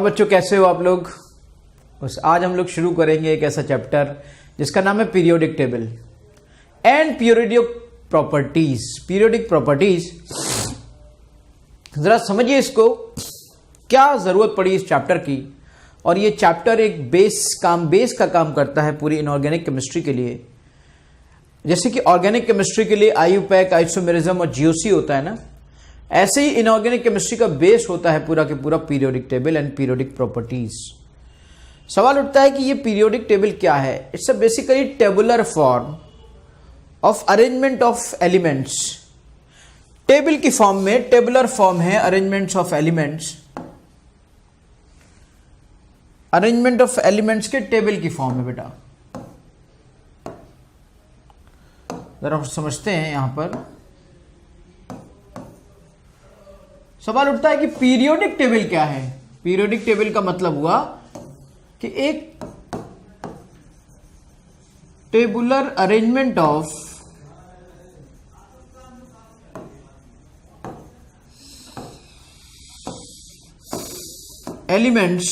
बच्चों कैसे हो आप लोग। बस आज हम लोग शुरू करेंगे एक ऐसा चैप्टर जिसका नाम है periodic table and periodic properties. Periodic properties, जरा समझिए इसको, क्या जरूरत पड़ी इस चैप्टर की। और ये चैप्टर एक बेस का काम करता है पूरी इनऑर्गेनिक केमिस्ट्री के लिए। जैसे कि ऑर्गेनिक केमिस्ट्री के लिए आईयूपैक, आइसोमेरिज्म और जीओसी होता है ना, ऐसे ही इनऑर्गेनिक केमिस्ट्री का बेस होता है पूरा के पूरा periodic table and periodic properties. सवाल उठता है कि ये पीरियोडिक टेबल क्या है। It's a basically tabular form of arrangement of elements. Table की फॉर्म में टेबुलर फॉर्म है arrangements of elements. Arrangement of elements के टेबल की फॉर्म है बेटा। जरा समझते हैं यहां पर। सवाल उठता है कि पीरियोडिक टेबल क्या है। पीरियोडिक टेबल का मतलब हुआ कि एक टेबुलर अरेंजमेंट ऑफ एलिमेंट्स।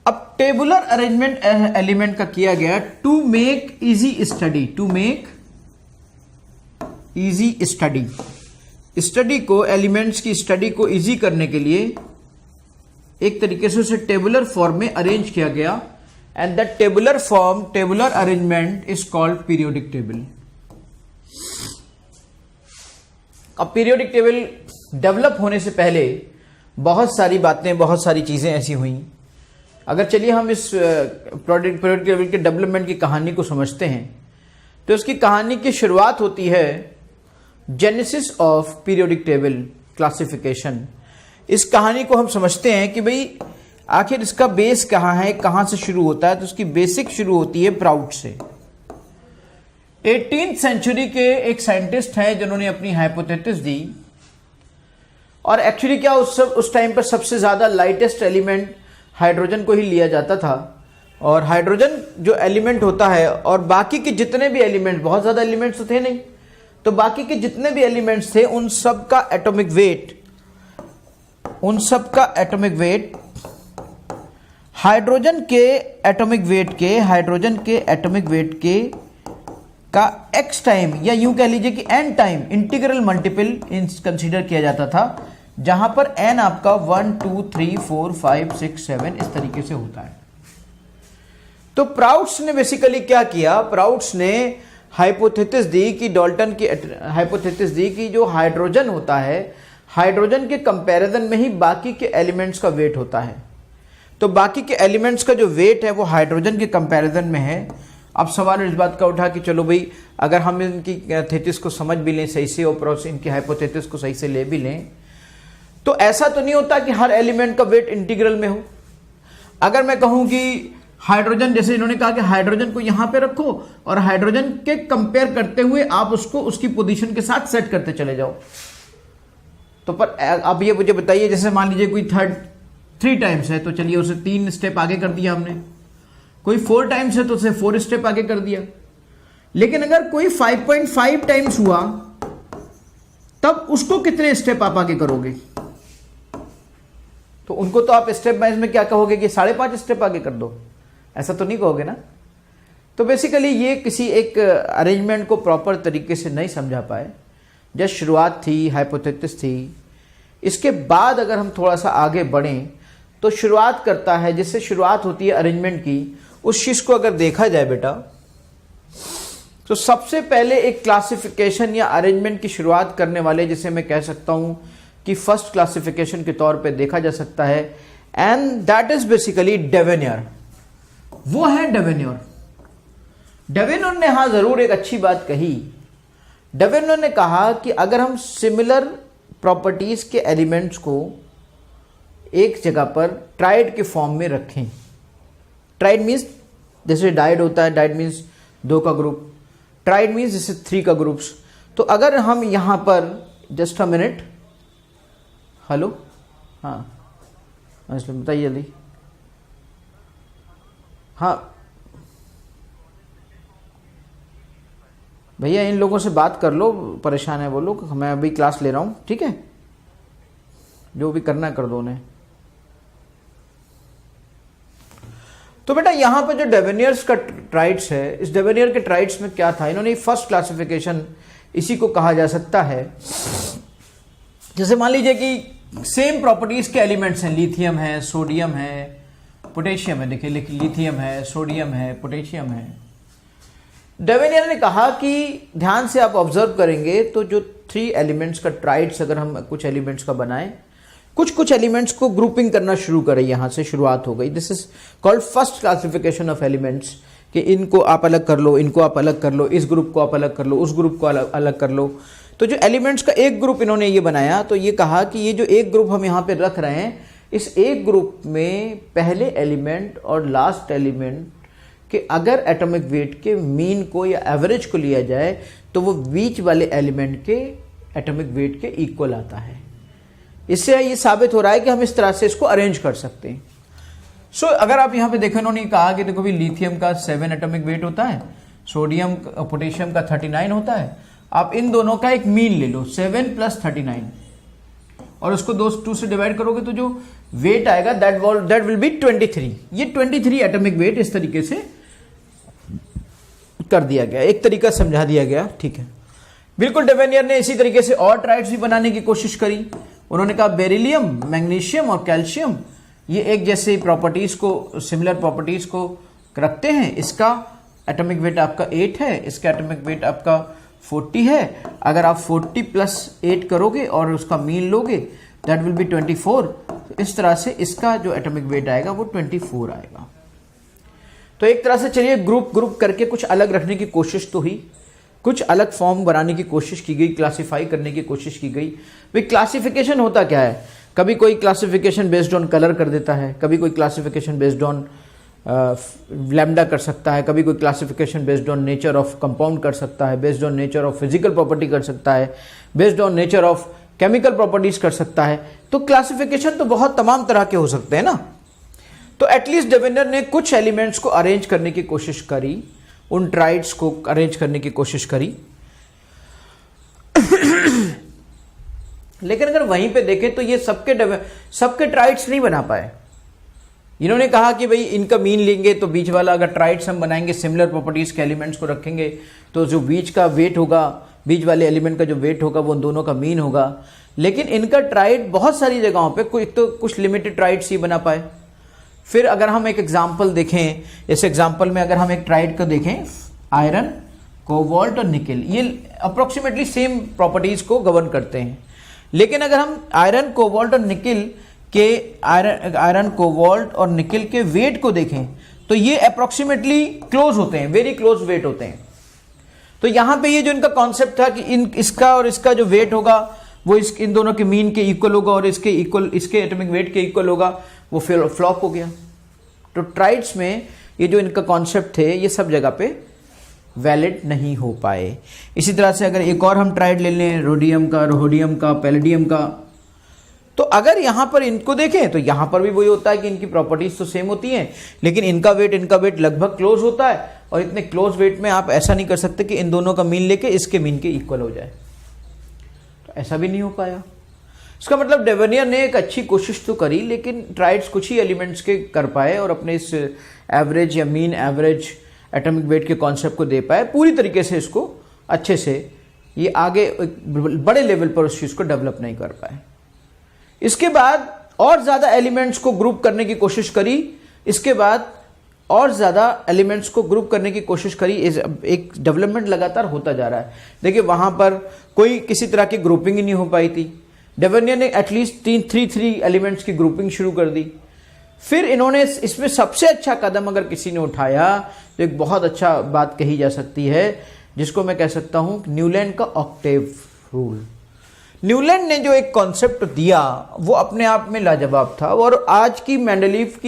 अब टेबुलर अरेंजमेंट एलिमेंट का किया गया to make easy study. To make easy study को, एलिमेंट्स की स्टडी को इजी करने के लिए एक तरीके से उसे टेबुलर फॉर्म में अरेंज किया गया and that tabular form, tabular arrangement is called periodic table. अब पीरियोडिक टेबल डेवलप होने से पहले बहुत सारी बातें, बहुत सारी चीजें ऐसी हुई। अगर चलिए हम इस पीरियोडिक टेबल के डेवलपमेंट की कहानी को समझते हैं तो इसकी कहानी की शुरुआत होती है genesis of periodic table classification. इस कहानी को हम समझते हैं कि भाई आखिर इसका बेस कहां है, कहां से शुरू होता है। तो उसकी बेसिक शुरू होती है प्राउड से। 18th सेंचुरी के एक साइंटिस्ट हैं जिन्होंने अपनी हाइपोथेसिस दी। और एक्चुअली क्या उस टाइम पर सबसे ज्यादा लाइटेस्ट एलिमेंट हाइड्रोजन को ही लिया जाता था। और हाइड्रोजन जो एलिमेंट होता है, और बाकी के जितने भी एलिमेंट, बहुत ज्यादा एलिमेंट्स तो थे नहीं, तो बाकी के जितने भी एलिमेंट्स थे उन सब का एटॉमिक वेट हाइड्रोजन के एटॉमिक वेट के का एक्स टाइम, या यूं कह लीजिए कि n time integral multiple consider किया जाता था, जहां पर एन आपका 1 2 3 4 5 6 7 इस तरीके से होता है। तो प्राउड्स ने बेसिकली क्या किया, प्राउड्स ने हाइपोथेसिस दी कि डाल्टन की हाइपोथेसिस दी कि जो हाइड्रोजन होता है, हाइड्रोजन के कंपैरिजन में ही बाकी के एलिमेंट्स का वेट होता है। तो बाकी के एलिमेंट्स का जो वेट है वो हाइड्रोजन के कंपैरिजन में है। अब सवाल इस बात का उठा कि चलो भाई, अगर हम इनकी थेसिस को समझ भी लें सही से और इनकी हाइपोथेसिस को सही से ले भी लें, तो ऐसा तो नहीं होता कि हर एलिमेंट का वेट इंटीग्रल में हो। अगर मैं कहूं कि हाइड्रोजन, जैसे इन्होंने कहा कि हाइड्रोजन को यहां पे रखो और हाइड्रोजन के कंपेयर करते हुए आप उसको उसकी पोजीशन के साथ सेट करते चले जाओ, तो पर अब ये मुझे बताइए, जैसे मान लीजिए कोई 3 टाइम्स है तो चलिए उसे 3 स्टेप आगे कर दिया हमने। कोई 4 टाइम्स है तो उसे 4 स्टेप आगे कर दिया। लेकिन अगर कोई 5.5 टाइम्स हुआ तब उसको कितने स्टेप आप आगे करोगे? तो उनको तो आप स्टेप वाइज में क्या कहोगे कि 5.5 स्टेप आगे कर दो, ऐसा तो नहीं कहोगे ना। तो बेसिकली ये किसी एक अरेंजमेंट को प्रॉपर तरीके से नहीं समझा पाए। जस्ट शुरुआत थी, हाइपोथेसिस थी। इसके बाद अगर हम थोड़ा सा आगे बढ़ें तो शुरुआत करता है, जिससे शुरुआत होती है अरेंजमेंट की, उस चीज को अगर देखा जाए बेटा, तो सबसे पहले एक क्लासिफिकेशन या अरेंजमेंट की शुरुआत करने वाले, जिसे मैं कह सकता हूं कि फर्स्ट क्लासिफिकेशन के तौर पे देखा जा सकता है, एंड दैट इज बेसिकली डेवेनियर। वो है डेवेनियर। डेवेनियर ने हाँ जरूर एक अच्छी बात कही। डेवेनियर ने कहा कि अगर हम सिमिलर प्रॉपर्टीज के एलिमेंट्स को एक जगह पर ट्राइड के फॉर्म में रखें, ट्राइड मीन्स जैसे डाइड होता है, डाइड मीन्स 2 का ग्रुप, ट्राइड मीन्स जैसे 3 का ग्रुप्स। तो अगर हम यहां पर, जस्ट अ मिनट, हेलो, हाँ बताइए जल्दी। हाँ भैया इन लोगों से बात कर लो, परेशान है वो लोग, मैं अभी क्लास ले रहा हूँ, ठीक है। जो भी करना कर दो उन्हें। तो बेटा यहां पर जो डेवेनियर्स का ट्राइड्स है, इस डेवेनियर के ट्राइड्स में क्या था, इन्होंने फर्स्ट क्लासिफिकेशन इसी को कहा जा सकता है। जैसे मान लीजिए कि सेम प्रॉपर्टीज के एलिमेंट्स हैं, लिथियम है, सोडियम है, पोटेशियम है। देखिए लिथियम है, सोडियम है, पोटेशियम है। डेवेनियर ने कहा कि ध्यान से आप ऑब्जर्व करेंगे तो जो 3 एलिमेंट्स का ट्राइड्स अगर हम कुछ एलिमेंट्स का बनाएं, कुछ एलिमेंट्स को ग्रुपिंग करना शुरू करें, यहां से शुरुआत हो गई। This is called first classification of elements, कि इनको आप अलग कर लो, इनको आप अलग कर लो, इस ग्रुप को आप अलग कर लो, उस ग्रुप को अलग कर लो। तो जो एलिमेंट्स का एक ग्रुप इन्होंने ये बनाया, तो ये कहा कि ये जो एक ग्रुप हम यहाँ पे रख रहे हैं, इस एक ग्रुप में पहले एलिमेंट और लास्ट एलिमेंट कि अगर एटॉमिक वेट के मीन को या एवरेज को लिया जाए तो वो बीच वाले एलिमेंट के एटॉमिक वेट के इक्वल आता है। इससे ये साबित हो रहा है कि हम इस तरह से इसको अरेंज कर सकते हैं। सो अगर आप यहाँ पे देखो, उन्होंने कहा कि देखो भी लिथियम का 7 एटॉमिक वेट होता है, सोडियम पोटेशियम का 39 होता है। आप इन दोनों का एक मीन ले लो, 7 + 39, और उसको 2 से डिवाइड करोगे तो जो वेट आएगा दैट विल बी 23। ये 23 एटॉमिक वेट इस तरीके से कर दिया गया, एक तरीका समझा दिया गया। ठीक है, बिल्कुल। डेवेनियर ने इसी तरीके से और ट्राइड्स भी बनाने की कोशिश करी। उन्होंने कहा बेरिलियम, मैग्नीशियम और कैल्शियम ये एक जैसे प्रॉपर्टीज को, सिमिलर प्रॉपर्टीज को रखते हैं। इसका एटॉमिक वेट आपका 8 है, इसका एटॉमिक वेट आपका 40 है। अगर आप 40 + 8 करोगे और उसका मीन लोगे दैट विल बी 24। तो इस तरह से इसका जो एटॉमिक वेट आएगा वो 24 आएगा। तो एक तरह से चलिए ग्रुप करके कुछ अलग रखने की कोशिश तो हुई, कुछ अलग फॉर्म बनाने की कोशिश की गई, क्लासिफाई करने की कोशिश की गई। भाई क्लासिफिकेशन होता क्या है, कभी कोई क्लासिफिकेशन बेस्ड ऑन कलर कर देता है, कभी कोई क्लासिफिकेशन बेस्ड ऑन लैम्डा कर सकता है, कभी कोई classification based on nature of compound कर सकता है, based on nature of physical property कर सकता है, based on nature of chemical properties कर सकता है। तो क्लासिफिकेशन तो बहुत तमाम तरह के हो सकते हैं ना। तो एटलीस्ट डेवेनियर ने कुछ एलिमेंट्स को अरेंज करने की कोशिश करी, उन ट्राइड्स को अरेंज करने की कोशिश करी। लेकिन अगर वहीं पे देखें तो ये सबके ट्राइड्स नहीं बना पाए। इन्होंने कहा कि भाई इनका मीन लेंगे तो बीच वाला अगर ट्राइड्स हम बनाएंगे, सिमिलर प्रॉपर्टीज के एलिमेंट्स को रखेंगे, तो जो बीच का वेट होगा, बीच वाले एलिमेंट का जो वेट होगा वो दोनों का मीन होगा। लेकिन इनका ट्राइड बहुत सारी जगहों पे कुछ लिमिटेड ट्राइड्स ही बना पाए। फिर अगर हम एक एग्जाम्पल देखें, इस एग्जाम्पल में अगर हम एक ट्राइड को देखें, आयरन, कोबाल्ट और निकेल, ये अप्रोक्सीमेटली सेम प्रॉपर्टीज को गवर्न करते हैं। लेकिन अगर हम आयरन, कोबाल्ट और निकेल और निकेल के वेट को देखें तो ये अप्रोक्सीमेटली क्लोज होते हैं, वेरी क्लोज वेट होते हैं। तो यहां पे ये जो इनका कॉन्सेप्ट था कि इसका और इसका जो वेट होगा वो इन दोनों के मीन के इक्वल होगा और इसके एटॉमिक वेट के इक्वल होगा, वो फ्लॉप हो गया। तो ट्राइड्स में ये जो इनका कॉन्सेप्ट थे ये सब जगह पे वैलिड नहीं हो पाए। इसी तरह से अगर एक और हम ट्राइड ले लें, रोडियम का, रोडियम का, पैलेडियम का, तो अगर यहां पर इनको देखें तो यहां पर भी वही होता है कि इनकी प्रॉपर्टीज तो सेम होती हैं, लेकिन इनका वेट लगभग क्लोज होता है। और इतने क्लोज वेट में आप ऐसा नहीं कर सकते कि इन दोनों का मीन लेके इसके मीन के इक्वल हो जाए, तो ऐसा भी नहीं हो पाया। इसका मतलब डेवेनियर ने एक अच्छी कोशिश तो करी, लेकिन ट्राइड्स कुछ ही एलिमेंट्स के कर पाए और अपने इस एवरेज या मीन एवरेज एटॉमिक वेट के कॉन्सेप्ट को दे पाए। पूरी तरीके से इसको अच्छे से ये आगे बड़े लेवल पर उस चीज को डेवलप नहीं कर पाए। इसके बाद और ज्यादा एलिमेंट्स को ग्रुप करने की कोशिश करी, इसके बाद और ज्यादा एलिमेंट्स को ग्रुप करने की कोशिश करी। एक डेवलपमेंट लगातार होता जा रहा है। देखिए वहां पर कोई किसी तरह की ग्रुपिंग ही नहीं हो पाई थी। डेवेनियर ने एटलीस्ट 3 एलिमेंट्स की ग्रुपिंग शुरू कर दी। फिर इन्होंने इसमें सबसे अच्छा कदम अगर किसी ने उठाया तो एक बहुत अच्छा बात कही जा सकती है, जिसको मैं कह सकता हूं न्यूलैंड का ऑक्टेव रूल। न्यूलैंड ने जो एक कॉन्सेप्ट दिया वो अपने आप में लाजवाब था और आज की मेंडलीव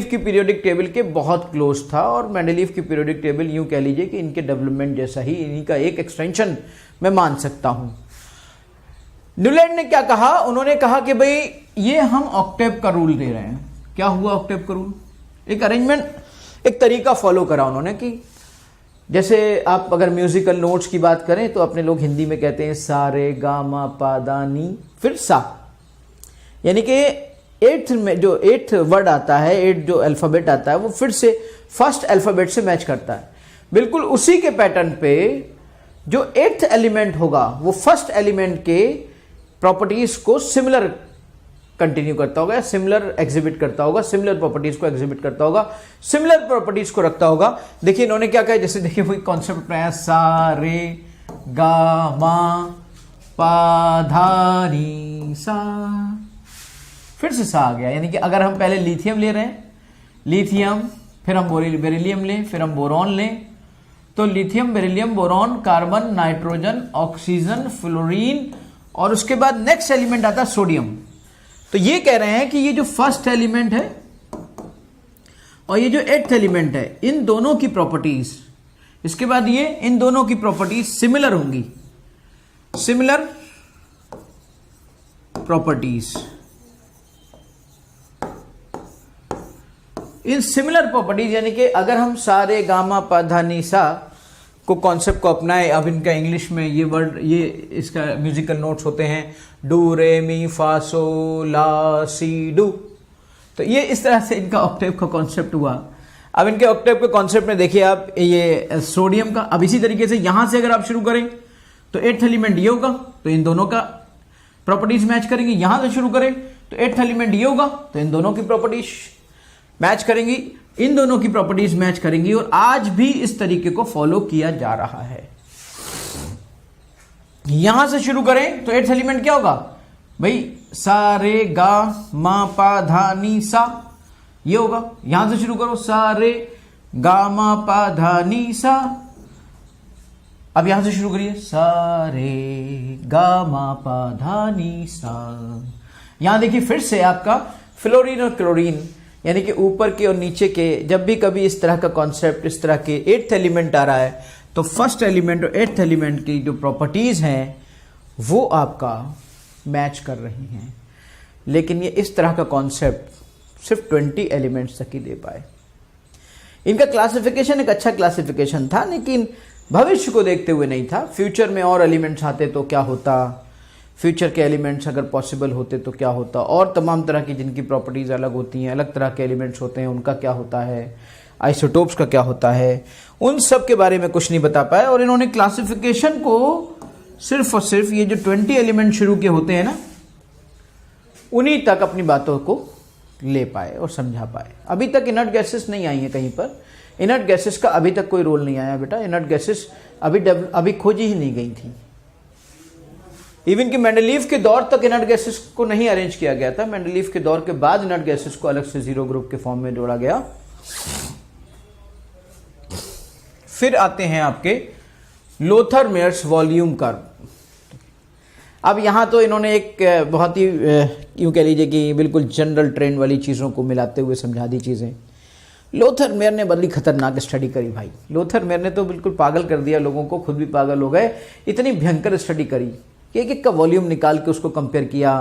की पीरियोडिक टेबल के बहुत क्लोज था। और मेंडलीव की पीरियोडिक टेबल यूं कह लीजिए कि इनके डेवलपमेंट जैसा ही, इन्हीं का एक एक्सटेंशन मैं मान सकता हूं। न्यूलैंड ने क्या कहा, उन्होंने कहा कि भाई ये हम ऑक्टेव का रूल दे रहे हैं। क्या हुआ ऑक्टेव का रूल? एक अरेंजमेंट, एक तरीका फॉलो करा उन्होंने कि जैसे आप अगर म्यूजिकल नोट्स की बात करें तो अपने लोग हिंदी में कहते हैं सा रे गा मा पा दा नी फिर सा। यानी कि एट्थ में जो एट्थ वर्ड आता है, एट जो अल्फ़ाबेट आता है वो फिर से फर्स्ट अल्फ़ाबेट से मैच करता है। बिल्कुल उसी के पैटर्न पे जो एट्थ एलिमेंट होगा वो फर्स्ट एलिमेंट के प्रॉपर्टीज को सिमिलर कंटिन्यू करता होगा, या सिमिलर एग्जिबिट करता होगा, सिमिलर प्रॉपर्टीज को एग्जिबिट करता होगा, सिमिलर प्रॉपर्टीज को रखता होगा। देखिए इन्होंने क्या कहा, जैसे देखिए वही कॉन्सेप्ट अपनाया, सा रे गा मा पा धा नी सा, फिर से सा आ गया। यानी कि अगर हम पहले लिथियम ले रहे हैं, लिथियम, फिर हम बेरिलियम लें, फिर हम बोरॉन लें, तो lithium, beryllium, boron, carbon, nitrogen, oxygen, fluorine, और उसके बाद नेक्स्ट एलिमेंट आता है सोडियम। तो ये कह रहे हैं कि ये जो फर्स्ट एलिमेंट है और ये जो एट्थ एलिमेंट है, इन दोनों की प्रॉपर्टीज, इसके बाद ये इन दोनों की प्रॉपर्टीज सिमिलर होंगी, similar properties. In similar properties यानी कि अगर हम सारे गामा पा धा नी सा को कॉन्सेप्ट को अपनाएं, अब इनका इंग्लिश में ये वर्ड, ये इसका म्यूजिकल नोट्स होते हैं, डू रे मी फा सो ला सी डू, तो ये इस तरह से इनका ऑक्टेव का कॉन्सेप्ट हुआ। अब इनके ऑक्टेव के कॉन्सेप्ट में देखिए आप, ये सोडियम का, अब इसी तरीके से यहां से अगर आप शुरू करें तो एट्थ एलिमेंट ये होगा, तो इन दोनों का प्रॉपर्टीज मैच करेंगे। यहां से शुरू करें तो एट्थ एलिमेंट ये होगा, तो इन दोनों की प्रॉपर्टीज मैच करेंगी, इन दोनों की प्रॉपर्टीज मैच करेंगी, और आज भी इस तरीके को फॉलो किया जा रहा है। यहां से शुरू करें तो एट्थ एलिमेंट क्या होगा भाई, सा रे गा मा पा धा नी सा, ये होगा। यहां से शुरू करो, सा रे गा मा पा धा नी सा, अब यहां से शुरू करिए, सा रे गा मा पा धा नी सा। यहां देखिए फिर से आपका फ्लोरीन और क्लोरीन, यानी कि ऊपर के और नीचे के, जब भी कभी इस तरह का कॉन्सेप्ट, इस तरह के एट्थ एलिमेंट आ रहा है, तो फर्स्ट एलिमेंट और एट्थ एलिमेंट की जो प्रॉपर्टीज हैं वो आपका मैच कर रही हैं। लेकिन ये इस तरह का कॉन्सेप्ट सिर्फ 20 एलिमेंट्स तक ही दे पाए। इनका क्लासिफिकेशन एक अच्छा क्लासिफिकेशन था, लेकिन भविष्य को देखते हुए नहीं था। फ्यूचर में और एलिमेंट्स आते तो क्या होता, फ्यूचर के एलिमेंट्स अगर पॉसिबल होते तो क्या होता, और तमाम तरह की जिनकी प्रॉपर्टीज अलग होती हैं, अलग तरह के एलिमेंट्स होते हैं, उनका क्या होता है, आइसोटोप्स का क्या होता है, उन सब के बारे में कुछ नहीं बता पाए। और इन्होंने क्लासिफिकेशन को सिर्फ और सिर्फ ये जो 20 एलिमेंट शुरू के होते हैं ना, उन्हीं तक अपनी बातों को ले पाए और समझा पाए। अभी तक इनर्ट गैसेस नहीं आई हैं कहीं पर, इनर्ट गैसेस का अभी तक कोई रोल नहीं आया बेटा। इनर्ट गैसेस अभी खोजी ही नहीं गई थी। इवन कि मेंडलीव के दौर तक इनर्ट गैसेस को नहीं अरेंज किया गया था। मेंडलीव के दौर के बाद इनर्ट गैसेस को अलग से जीरो ग्रुप के फॉर्म में जोड़ा गया। फिर आते हैं आपके लोथर मेयर्स वॉल्यूम कर्व। अब यहां तो इन्होंने एक बहुत ही यूं कह लीजिए कि बिल्कुल जनरल ट्रेंड वाली चीजों को मिलाते हुए समझा दी चीजें। लोथर मेयर ने बड़ी खतरनाक स्टडी करी भाई। लोथर मेयर ने तो बिल्कुल पागल कर दिया लोगों को, खुद भी पागल हो गए। इतनी भयंकर स्टडी करी, एक एक का वॉल्यूम निकाल के उसको कंपेयर किया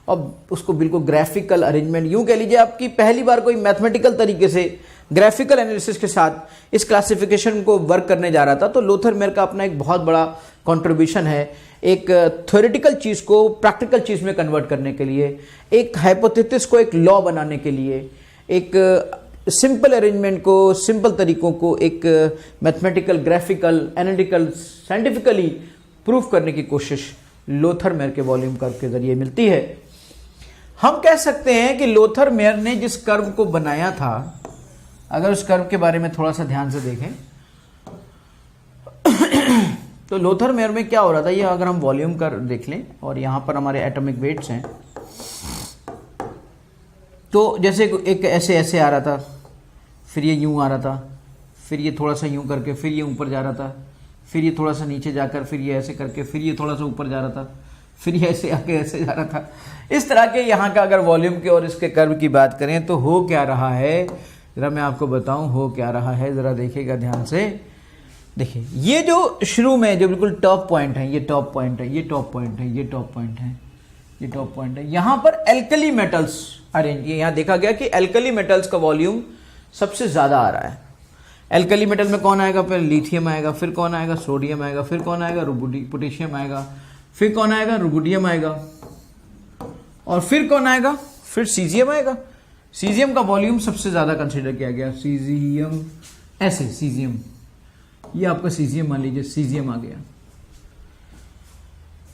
और उसको बिल्कुल ग्राफिकल अरेंजमेंट, यूं कह लीजिए आपकी पहली बार कोई मैथमेटिकल तरीके से ग्राफिकल एनालिसिस के साथ इस क्लासिफिकेशन को वर्क करने जा रहा था। तो लोथर मेयर का अपना एक बहुत बड़ा कंट्रीब्यूशन है एक थ्योरेटिकल चीज को प्रैक्टिकल चीज में कन्वर्ट करने के लिए, एक हाइपोथेसिस को एक लॉ बनाने के लिए, एक सिंपल अरेंजमेंट को, सिंपल तरीकों को एक mathematical, graphical, analytical, scientifically proof करने की कोशिश लोथर मेयर के वॉल्यूम कर्व के जरिए मिलती है। हम कह सकते हैं कि लोथर मेयर ने जिस कर्व को बनाया था, अगर उस कर्व के बारे में थोड़ा सा ध्यान से देखें तो लोथर मेयर में क्या हो रहा था, ये अगर हम वॉल्यूम कर्व देख लें और यहां पर हमारे एटॉमिक वेट्स हैं, तो जैसे एक ऐसे ऐसे आ रहा था, फिर ये यूं आ रहा था, फिर ये थोड़ा सा यूं करके फिर ये ऊपर जा रहा था, फिर ये थोड़ा सा नीचे जाकर फिर ये ऐसे करके फिर ये थोड़ा सा ऊपर जा रहा था, फिर ये ऐसे आके ऐसे जा रहा था। इस तरह के यहाँ का अगर वॉल्यूम के और इसके कर्व की बात करें तो हो क्या रहा है, जरा मैं आपको बताऊं हो क्या रहा है, जरा देखिएगा ध्यान से। देखिए ये जो शुरू में जो बिल्कुल टॉप पॉइंट है, ये टॉप पॉइंट है, ये टॉप पॉइंट है, ये टॉप पॉइंट है, ये टॉप पॉइंट है, यहाँ पर एल्कली मेटल्स अरेंज, ये यहाँ देखा गया कि एल्कली मेटल्स का वॉल्यूम सबसे ज्यादा आ रहा है। एल्कली मेटल में कौन आएगा, पहले लिथियम आएगा, फिर कौन आएगा, सोडियम आएगा, फिर कौन आएगा, पोटेशियम आएगा, फिर कौन आएगा, रुबिडियम आएगा, और फिर कौन आएगा, फिर सीजियम आएगा। सीजियम का वॉल्यूम सबसे ज्यादा कंसीडर किया गया, सीजियम, ऐसे सीजियम, ये आपका सीजियम मान लीजिए, सीजियम आ गया।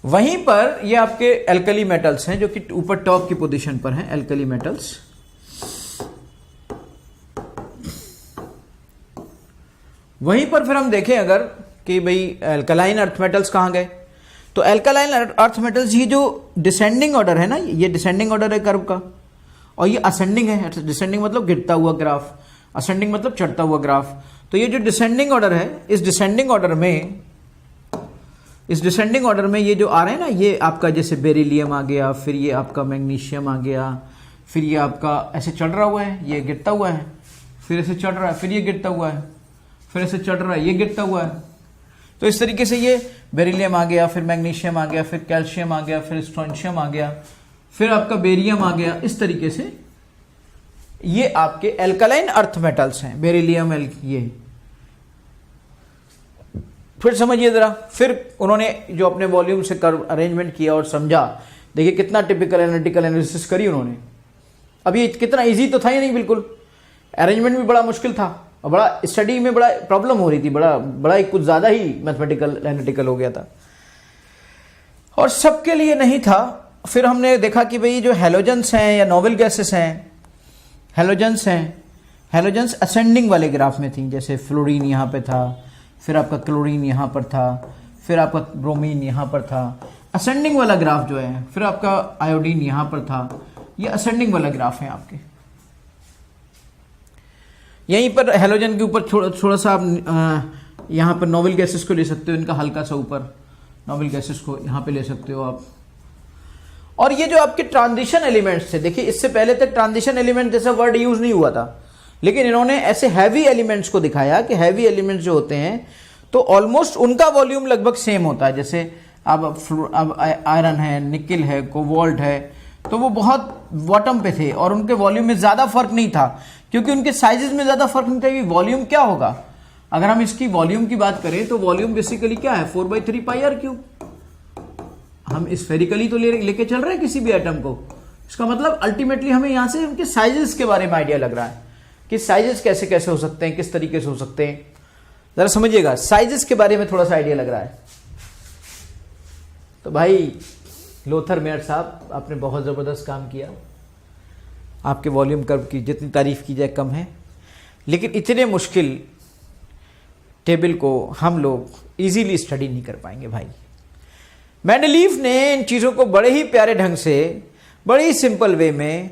वहीं पर ये आपके एल्कली मेटल्स हैं जो कि ऊपर टॉप की पोजीशन पर हैं, एल्कली मेटल्स। वहीं पर फिर हम देखें अगर कि भाई एल्कलाइन अर्थ मेटल्स कहां गए, तो एल्कलाइन अर्थ मेटल्स ये जो डिसेंडिंग ऑर्डर है ना, ये डिसेंडिंग ऑर्डर है कर्व का, और ये असेंडिंग है। डिसेंडिंग मतलब गिरता हुआ ग्राफ, असेंडिंग मतलब चढ़ता हुआ ग्राफ। तो ये जो डिसेंडिंग ऑर्डर है, इस डिसेंडिंग ऑर्डर में ये जो आ रहे हैं ना, ये आपका जैसे बेरिलियम आ गया, फिर ये आपका मैग्नीशियम आ गया, फिर ये आपका ऐसे चढ़ रहा हुआ है, ये गिरता हुआ है, फिर ऐसे चढ़ रहा है, फिर ये गिरता हुआ है, फिर ऐसे चढ़ रहा है, ये गिरता हुआ है। तो इस तरीके से ये बेरिलियम आ गया, फिर मैग्नीशियम आ गया, फिर कैल्शियम आ गया, फिर स्ट्रोंशियम आ गया, फिर आपका बेरियम आ गया। इस तरीके से ये आपके एल्कलाइन अर्थ मेटल्स हैं, बेरिलियम, ये। फिर समझिए जरा, फिर उन्होंने जो अपने वॉल्यूम से कर्व अरेंजमेंट किया और समझा, देखिए कितना टिपिकल एनालिटिकल एनालिसिस करी उन्होंने। अब ये कितना इजी तो था ही नहीं, बिल्कुल अरेंजमेंट भी बड़ा मुश्किल था और बड़ा स्टडी में बड़ा प्रॉब्लम हो रही थी, बड़ा ही कुछ ज्यादा ही मैथमेटिकल एनालिटिकल हो गया था, और सबके लिए नहीं था। फिर हमने देखा कि भाई जो हेलोजेंस हैं या नोबल गैसेस हैं, हेलोजेंस असेंडिंग वाले ग्राफ में थी, जैसे फ्लोरीन यहाँ पे था, फिर आपका क्लोरीन यहाँ पर था, फिर आपका ब्रोमीन यहाँ पर था, असेंडिंग वाला ग्राफ जो है, फिर आपका आयोडीन यहाँ पर था, ये असेंडिंग वाला ग्राफ है आपके। यहीं पर हेलोजन के ऊपर थोड़ा सा आप यहाँ पर नोबल गैसेस को ले सकते हो, इनका हल्का सा ऊपर नोबल गैसेस को यहाँ पे ले सकते हो आप। और ये जो आपके ट्रांजिशन एलिमेंट्स थे, देखिए इससे पहले तक ट्रांजिशन एलिमेंट जैसा वर्ड यूज नहीं हुआ था, लेकिन इन्होंने ऐसे हैवी एलिमेंट्स को दिखाया कि हैवी एलिमेंट्स जो होते हैं तो ऑलमोस्ट उनका वॉल्यूम लगभग सेम होता है। जैसे अब आयरन है, निकिल है, कोबाल्ट है, तो वो बहुत बॉटम पे थे और उनके वॉल्यूम में ज्यादा फर्क नहीं था, क्योंकि उनके साइजेस में ज्यादा फर्क नहीं था। वॉल्यूम क्या होगा, अगर हम इसकी वॉल्यूम की बात करें तो वॉल्यूम बेसिकली क्या है, 4/3 πr³। हम स्फेरिकली तो लेके चल रहे हैं किसी भी एटम को, इसका मतलब अल्टीमेटली हमें यहां से उनके साइजेस के बारे में आइडिया लग रहा है कि साइजेस कैसे कैसे हो सकते हैं, किस तरीके से हो सकते हैं। जरा समझिएगा, साइजेस के बारे में थोड़ा सा आइडिया लग रहा है। तो भाई लोथर मेयर साहब, आपने बहुत जबरदस्त काम किया, आपके वॉल्यूम कर्व की जितनी तारीफ की जाए कम है, लेकिन इतने मुश्किल टेबल को हम लोग इजीली स्टडी नहीं कर पाएंगे भाई। मेंडलीफ ने इन चीज़ों को बड़े ही प्यारे ढंग से, बड़े ही सिंपल वे में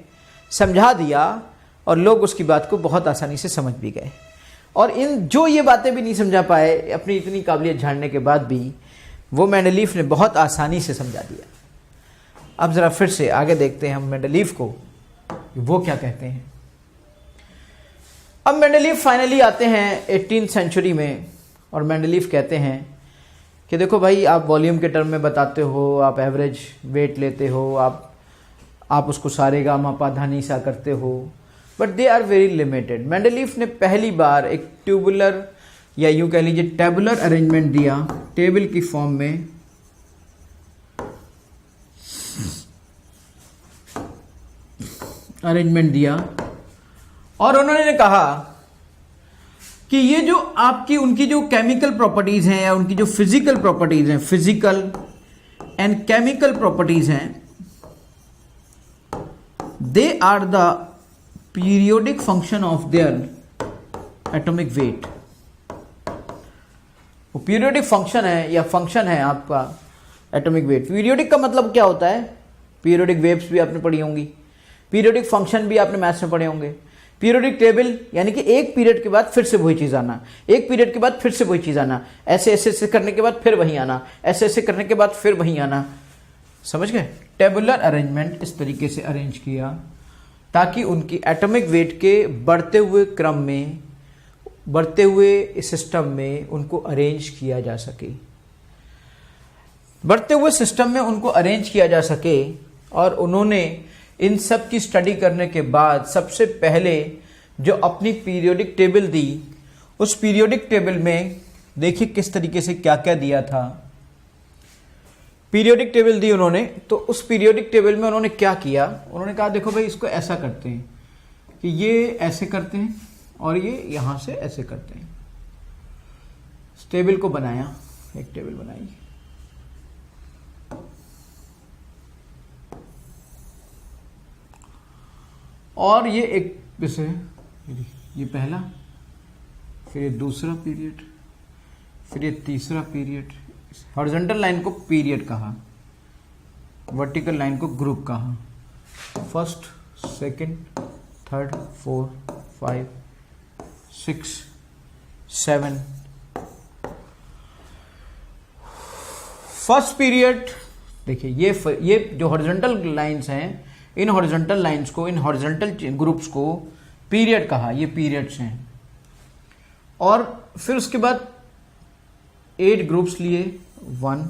समझा दिया और लोग उसकी बात को बहुत आसानी से समझ भी गए। और इन जो ये बातें भी नहीं समझा पाए अपनी इतनी काबिलियत झाड़ने के बाद भी, वो मेंडलीफ ने बहुत आसानी से समझा दिया। अब ज़रा फिर से आगे देखते हैं हम मेंडलीफ को, वो क्या कहते हैं। अब मेंडलीफ फाइनली आते हैं 18th सेंचुरी में, और मेंडलीफ कहते हैं कि देखो भाई, आप वॉल्यूम के टर्म में बताते हो, आप एवरेज वेट लेते हो, आप उसको सारेगामा पाधानी सा करते हो, but they are very limited. Mendeleev ने पहली बार एक ट्यूबुलर या यूं कह लीजिए टेबुलर अरेंजमेंट दिया, टेबल की फॉर्म में, अरेंजमेंट दिया, और उन्होंने कहा कि ये जो आपकी उनकी जो केमिकल प्रॉपर्टीज हैं या उनकी जो फिजिकल प्रॉपर्टीज हैं, फिजिकल एंड केमिकल प्रॉपर्टीज हैं, they are the periodic function of their atomic weight. वो पीरियोडिक फंक्शन है या फंक्शन है आपका एटॉमिक वेट। पीरियोडिक का मतलब क्या होता है, पीरियोडिक वेव्स भी आपने पढ़ी होंगी, पीरियोडिक फंक्शन भी आपने मैथ्स में पढ़े होंगे। पीरियोडिक टेबल यानी कि एक पीरियड के बाद फिर से वही चीज आना, एक पीरियड के बाद फिर से वही चीज आना, ऐसे ऐसे ऐसे करने के बाद फिर वही आना, ऐसे ऐसे करने के बाद फिर वही आना। समझ गए? टेबुलर अरेंजमेंट इस तरीके से अरेंज किया ताकि उनकी एटॉमिक वेट के बढ़ते हुए क्रम में, बढ़ते हुए सिस्टम में उनको अरेंज किया जा सके, बढ़ते हुए सिस्टम में उनको अरेंज किया जा सके। और उन्होंने इन सब की स्टडी करने के बाद सबसे पहले जो अपनी पीरियोडिक टेबल दी, उस पीरियोडिक टेबल में देखिए किस तरीके से क्या क्या दिया था पीरियोडिक टेबल दी उन्होंने, तो उस पीरियोडिक टेबल में उन्होंने क्या किया, उन्होंने कहा देखो भाई इसको ऐसा करते हैं कि ये ऐसे करते हैं और ये यहां से ऐसे करते हैं। इस टेबल को बनाया, एक टेबल बनाई, और ये एक जैसे ये पहला, फिर ये दूसरा पीरियड, फिर ये तीसरा पीरियड। हॉरिजॉन्टल लाइन को पीरियड कहा, वर्टिकल लाइन को ग्रुप कहा। First, second, third, 4, 5, 6, 7। First period देखिए, ये जो हॉरिजॉन्टल लाइंस हैं, इन हॉरिजॉन्टल लाइंस को, इन हॉरिजॉन्टल ग्रुप्स को पीरियड कहा, ये पीरियड्स हैं। और फिर उसके बाद 8 ग्रुप्स लिए, 1,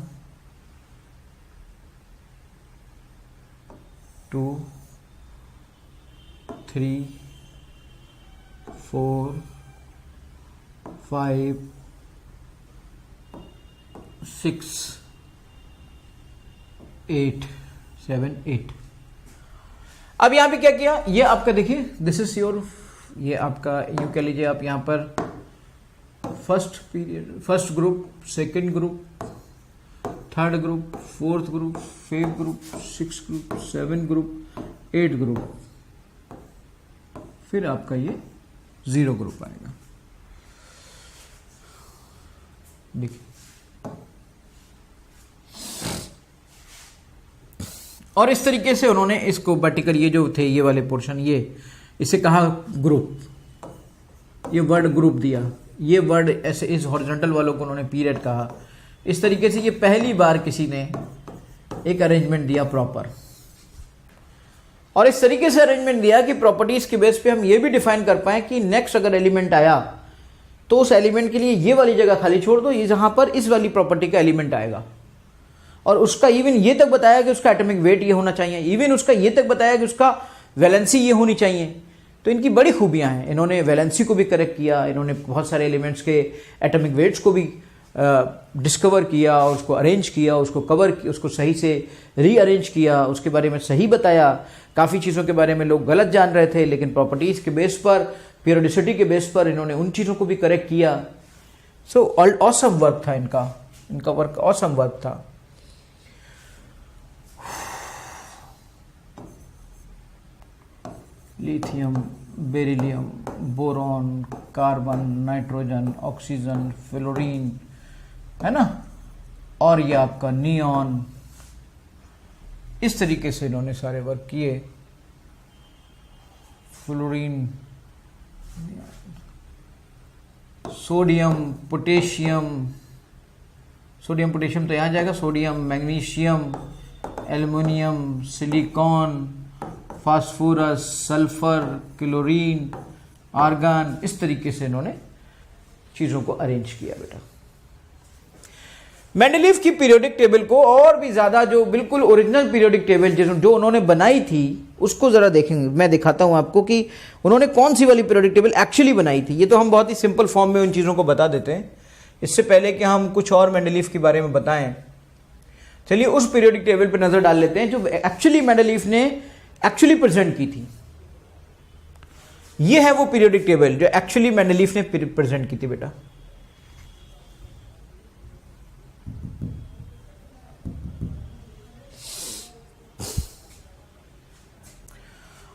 2, 3, 4, 5, 6, 8, 7, 8। अब यहां पे क्या किया, ये आपका देखिए, दिस इज योर, ये आपका यूं कह लीजिए आप यहां पर first period, first group, second group, third group, fourth group, fifth group, six group, 7 group, 8 group, फिर आपका ये 0 ग्रुप आएगा। देखिए, और इस तरीके से उन्होंने इसको वर्टिकल, ये जो थे ये वाले पोर्शन, ये इसे कहा ग्रुप, ये वर्ड ग्रुप दिया, ये वर्ड ऐसे इस हॉरिजॉन्टल वालों को उन्होंने पीरियड कहा। इस तरीके से ये पहली बार किसी ने एक अरेंजमेंट दिया प्रॉपर, और इस तरीके से अरेंजमेंट दिया कि प्रॉपर्टीज के बेस पे हम ये भी डिफाइन कर पाए कि नेक्स्ट अगर एलिमेंट आया तो उस एलिमेंट के लिए ये वाली जगह खाली छोड़ दो, ये जहां पर इस वाली प्रॉपर्टी का एलिमेंट आएगा। और उसका इवन ये तक बताया कि उसका एटॉमिक वेट ये होना चाहिए, इवन उसका ये तक बताया कि उसका वैलेंसी ये होनी चाहिए। तो इनकी बड़ी खूबियां हैं, इन्होंने वैलेंसी को भी करेक्ट किया, इन्होंने बहुत सारे एलिमेंट्स के एटॉमिक वेट्स को भी डिस्कवर किया, उसको अरेंज किया, उसको कवर किया, उसको सही से रीअरेंज किया, उसके बारे में सही बताया। काफ़ी चीज़ों के बारे में लोग गलत जान रहे थे, लेकिन प्रॉपर्टीज़ के बेस पर, पीरियोडिसिटी के बेस पर इन्होंने उन चीज़ों को भी करेक्ट किया। सो ऑसम वर्क था इनका वर्क ऑसम वर्क था। Lithium, beryllium, boron, carbon, nitrogen, oxygen, fluorine, है ना, और ये आपका नियॉन, इस तरीके से इन्होंने सारे वर्क किए। Fluorine, sodium, potassium, sodium potassium तो यहां जाएगा, sodium, magnesium, aluminium, silicon, phosphorus, sulphur, chlorine, argon, इस तरीके से इन्होंने चीजों को अरेंज किया बेटा। मेंडलीफ की पीरियोडिक टेबल को और भी ज्यादा, जो बिल्कुल ओरिजिनल पीरियोडिक टेबल जो उन्होंने बनाई थी, उसको जरा देखेंगे। मैं दिखाता हूं आपको कि उन्होंने कौन सी वाली पीरियोडिक टेबल एक्चुअली बनाई थी। ये तो हम बहुत ही सिंपल फॉर्म में उन चीजों को बता देते हैं, इससे पहले कि हम कुछ और मेंडलीफ के बारे में बताएं। चलिए उस पीरियोडिक टेबल पर नजर डाल लेते हैं जो एक्चुअली मेंडलीफ ने एक्चुअली प्रेजेंट की थी। ये है वो पीरियोडिक टेबल जो एक्चुअली मेंडलीफ ने प्रेजेंट की थी बेटा।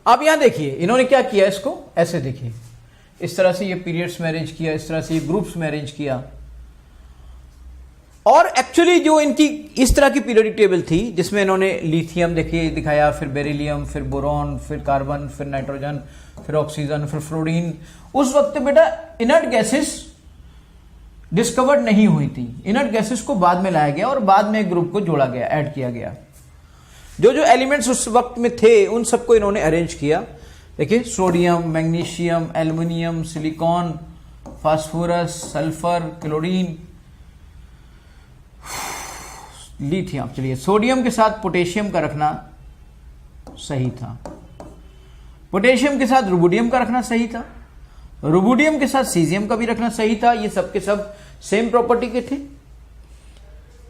अब यहां देखिए इन्होंने क्या किया, इसको ऐसे देखिए, इस तरह से ये पीरियड्स में अरेंज किया, इस तरह से ये ग्रुप्स में अरेंज किया। और एक्चुअली जो इनकी इस तरह की पीरियोडिक टेबल थी जिसमें इन्होंने लिथियम देखिए दिखाया, फिर बेरिलियम, फिर बोरॉन, फिर कार्बन, फिर नाइट्रोजन, फिर ऑक्सीजन, फिर फ्लोरीन। उस वक्त बेटा इनर्ट गैसेस डिस्कवर्ड नहीं हुई थी, इनर्ट गैसेस को बाद में लाया गया और बाद में एक ग्रुप को जोड़ा गया, ऐड किया गया। जो जो एलिमेंट्स उस वक्त में थे उन सबको इन्होंने अरेंज किया। देखिए sodium, magnesium, aluminium, silicon, phosphorus, sulphur, chlorine, lithium. चलिए सोडियम के साथ पोटेशियम का रखना सही था, पोटेशियम के साथ रुबिडियम का रखना सही था, रुबिडियम के साथ सीजियम का भी रखना सही था। ये सब के सब सेम प्रॉपर्टी के थे।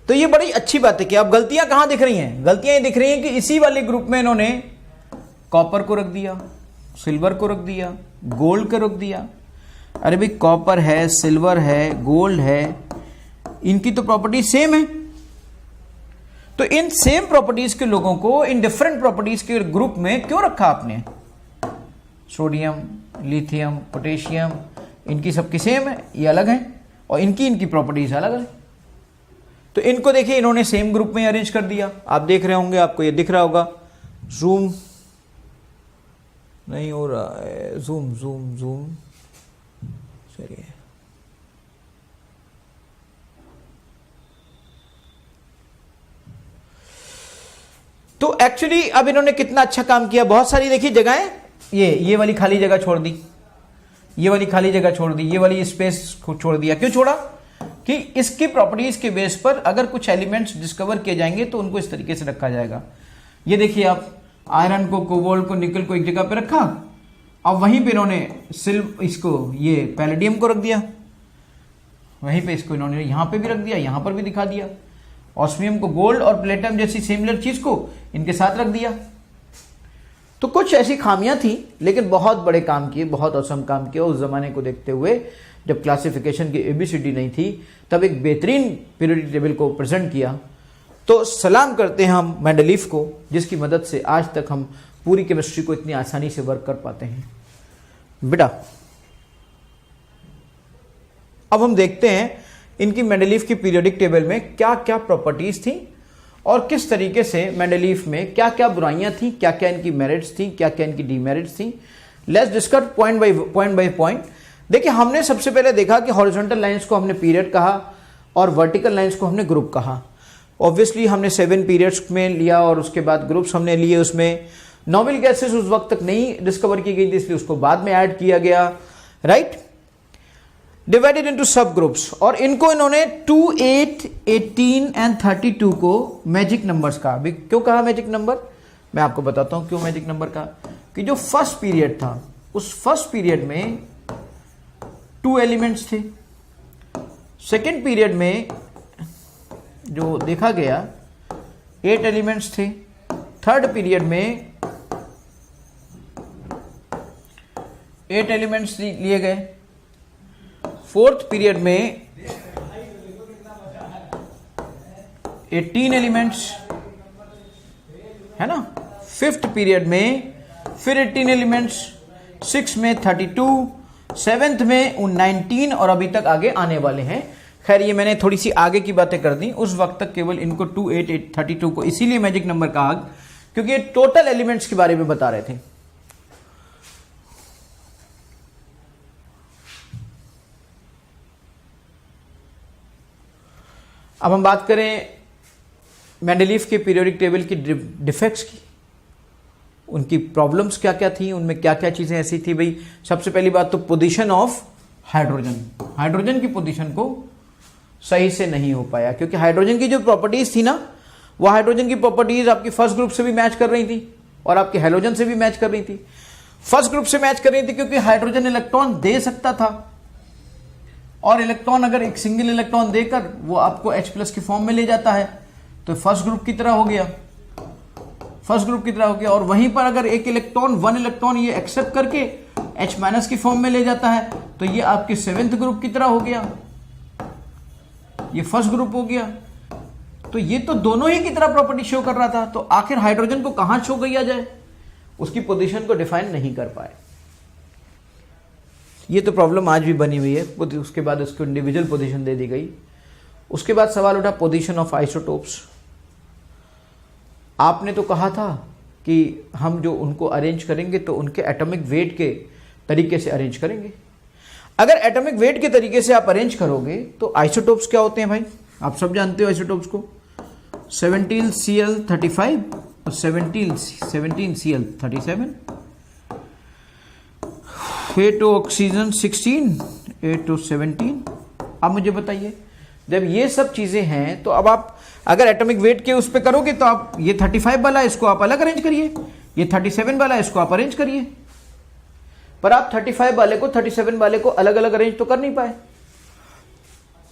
तो ये बड़ी अच्छी बात है कि अब गलतियां कहां दिख रही हैं, गलतियां ये दिख रही हैं कि इसी वाले ग्रुप में इन्होंने कॉपर को रख दिया, सिल्वर को रख दिया, गोल्ड को रख दिया। अरे भाई कॉपर है, सिल्वर है, गोल्ड है, इनकी तो प्रॉपर्टी सेम है। तो इन सेम प्रॉपर्टीज के लोगों को इन डिफरेंट प्रॉपर्टीज के ग्रुप में क्यों रखा आपने? सोडियम, लिथियम, पोटेशियम, इनकी सबकी सेम है, ये अलग है, और इनकी प्रॉपर्टीज अलग है। तो इनको देखिए इन्होंने सेम ग्रुप में अरेंज कर दिया। आप देख रहे होंगे, आपको ये दिख रहा होगा, जूम नहीं हो रहा है, जूम जूम जूम, चलिए तो एक्चुअली अब इन्होंने कितना अच्छा काम किया। बहुत सारी देखिए जगहें, ये वाली खाली जगह छोड़ दी, ये वाली खाली जगह छोड़ दी, ये वाली स्पेस को छोड़ दिया। क्यों छोड़ा? कि इसकी प्रॉपर्टीज के बेस पर अगर कुछ एलिमेंट्स डिस्कवर किए जाएंगे तो उनको इस तरीके से रखा जाएगा। ये देखिए आप आयरन को, कोबाल्ट को, निकल को एक जगह पे रखा, अब वहीं पे इन्होंने इसको ये पैलेडियम को रख दिया, वहीं पे इसको इन्होंने यहां पे भी रख दिया, यहां पर भी दिखा दिया। ऑस्मियम को गोल्ड और प्लेटिनम जैसी सिमिलर चीज को इनके साथ रख दिया। तो कुछ ऐसी खामियां थी, लेकिन बहुत बड़े काम किए, बहुत औसम काम किए। उस जमाने को देखते हुए जब क्लासिफिकेशन की एबीसीडी नहीं थी, तब एक बेहतरीन पीरियोडिक टेबल को प्रेजेंट किया। तो सलाम करते हैं हम मेंडलीफ को, जिसकी मदद से आज तक हम पूरी केमिस्ट्री को इतनी आसानी से वर्क कर पाते हैं। बेटा अब हम देखते हैं इनकी मेंडलीफ की पीरियोडिक टेबल में क्या क्या प्रॉपर्टीज थी और किस तरीके से मेंडलीफ में क्या क्या बुराइयां थी, क्या क्या इनकी मेरिट्स थी, क्या क्या इनकी डीमेरिट्स थी। Let's discuss point by point. देखिए हमने सबसे पहले देखा कि हॉरिजॉन्टल लाइंस को हमने पीरियड कहा और वर्टिकल लाइंस को हमने ग्रुप कहा। ऑब्वियसली हमने 7 पीरियड्स में लिया और उसके बाद ग्रुप्स हमने लिए। उसमें नोबेल गैसेस उस वक्त तक नहीं डिस्कवर की गई थी, इसलिए उसको बाद में ऐड किया गया, राइट। डिवाइडेड इनटू सब ग्रुप्स, और इनको इन्होंने 2, 8, 18 एंड 32 को मैजिक नंबर्स कहा। अभी क्यों कहा मैजिक नंबर, मैं आपको बताता हूं क्यों मैजिक नंबर कहा। कि जो फर्स्ट पीरियड था, उस फर्स्ट पीरियड में 2 एलिमेंट्स थे, सेकेंड पीरियड में जो देखा गया 8 एलिमेंट्स थे, थर्ड पीरियड में 8 एलिमेंट्स लिए गए, फोर्थ पीरियड में 18 एलिमेंट्स, है ना, फिफ्थ पीरियड में फिर 18 एलिमेंट्स, सिक्स में 32, सेवेंथ में 19 और अभी तक आगे आने वाले हैं। खैर ये मैंने थोड़ी सी आगे की बातें कर दी। उस वक्त तक केवल इनको 2, 8, 32 को इसीलिए मैजिक नंबर कहा क्योंकि ये टोटल एलिमेंट्स के बारे में बता रहे थे। अब हम बात करें मेंडलीफ के पीरियोडिक टेबल की डिफेक्ट्स की, उनकी प्रॉब्लम्स क्या क्या थी, उनमें क्या क्या चीजें ऐसी थी। भाई सबसे पहली बात तो पोजीशन ऑफ हाइड्रोजन, हाइड्रोजन की पोजीशन को सही से नहीं हो पाया, क्योंकि हाइड्रोजन की जो प्रॉपर्टीज थी ना, वो हाइड्रोजन की प्रॉपर्टीज आपकी फर्स्ट ग्रुप से भी मैच कर रही थी और आपके हेलोजन से भी मैच कर रही थी। फर्स्ट ग्रुप से मैच कर रही थी क्योंकि हाइड्रोजन इलेक्ट्रॉन दे सकता था, और इलेक्ट्रॉन अगर एक सिंगल इलेक्ट्रॉन देकर वो आपको H+ के फॉर्म में ले जाता है तो फर्स्ट ग्रुप की तरह हो गया, फर्स्ट ग्रुप की तरह हो गया। और वहीं पर अगर एक इलेक्ट्रॉन, 1 इलेक्ट्रॉन ये एक्सेप्ट करके H- की फॉर्म में ले जाता है तो ये आपके 7th ग्रुप की तरह हो गया, ये फर्स्ट ग्रुप हो गया। तो ये तो दोनों ही की तरह प्रॉपर्टी शो कर रहा था। तो आखिर हाइड्रोजन को कहां शो किया जाए, उसकी पोजीशन को डिफाइन नहीं कर पाए। ये तो प्रॉब्लम आज भी बनी हुई है। उसके बाद उसको इंडिविजुअल पोजीशन दे दी गई। उसके बाद सवाल उठा पोजीशन ऑफ आइसोटोप्स। आपने तो कहा था कि हम जो उनको अरेंज करेंगे तो उनके एटॉमिक वेट के तरीके से अरेंज करेंगे। अगर एटॉमिक वेट के तरीके से आप अरेंज करोगे तो आइसोटोप्स क्या होते हैं भाई, आप सब जानते हो आइसोटोप्स को। 17Cl35 और 17Cl37, H2 ऑक्सीजन 16, H2 17। अब मुझे बताइए, जब ये सब चीजें हैं तो अब आप अगर एटॉमिक वेट के उस पे करोगे तो आप ये 35 वाला इसको आप अलग अरेंज करिए, ये 37 वाला इसको आप अरेंज करिए, पर आप 35 वाले को 37 वाले को अलग अलग अरेंज तो कर नहीं पाए।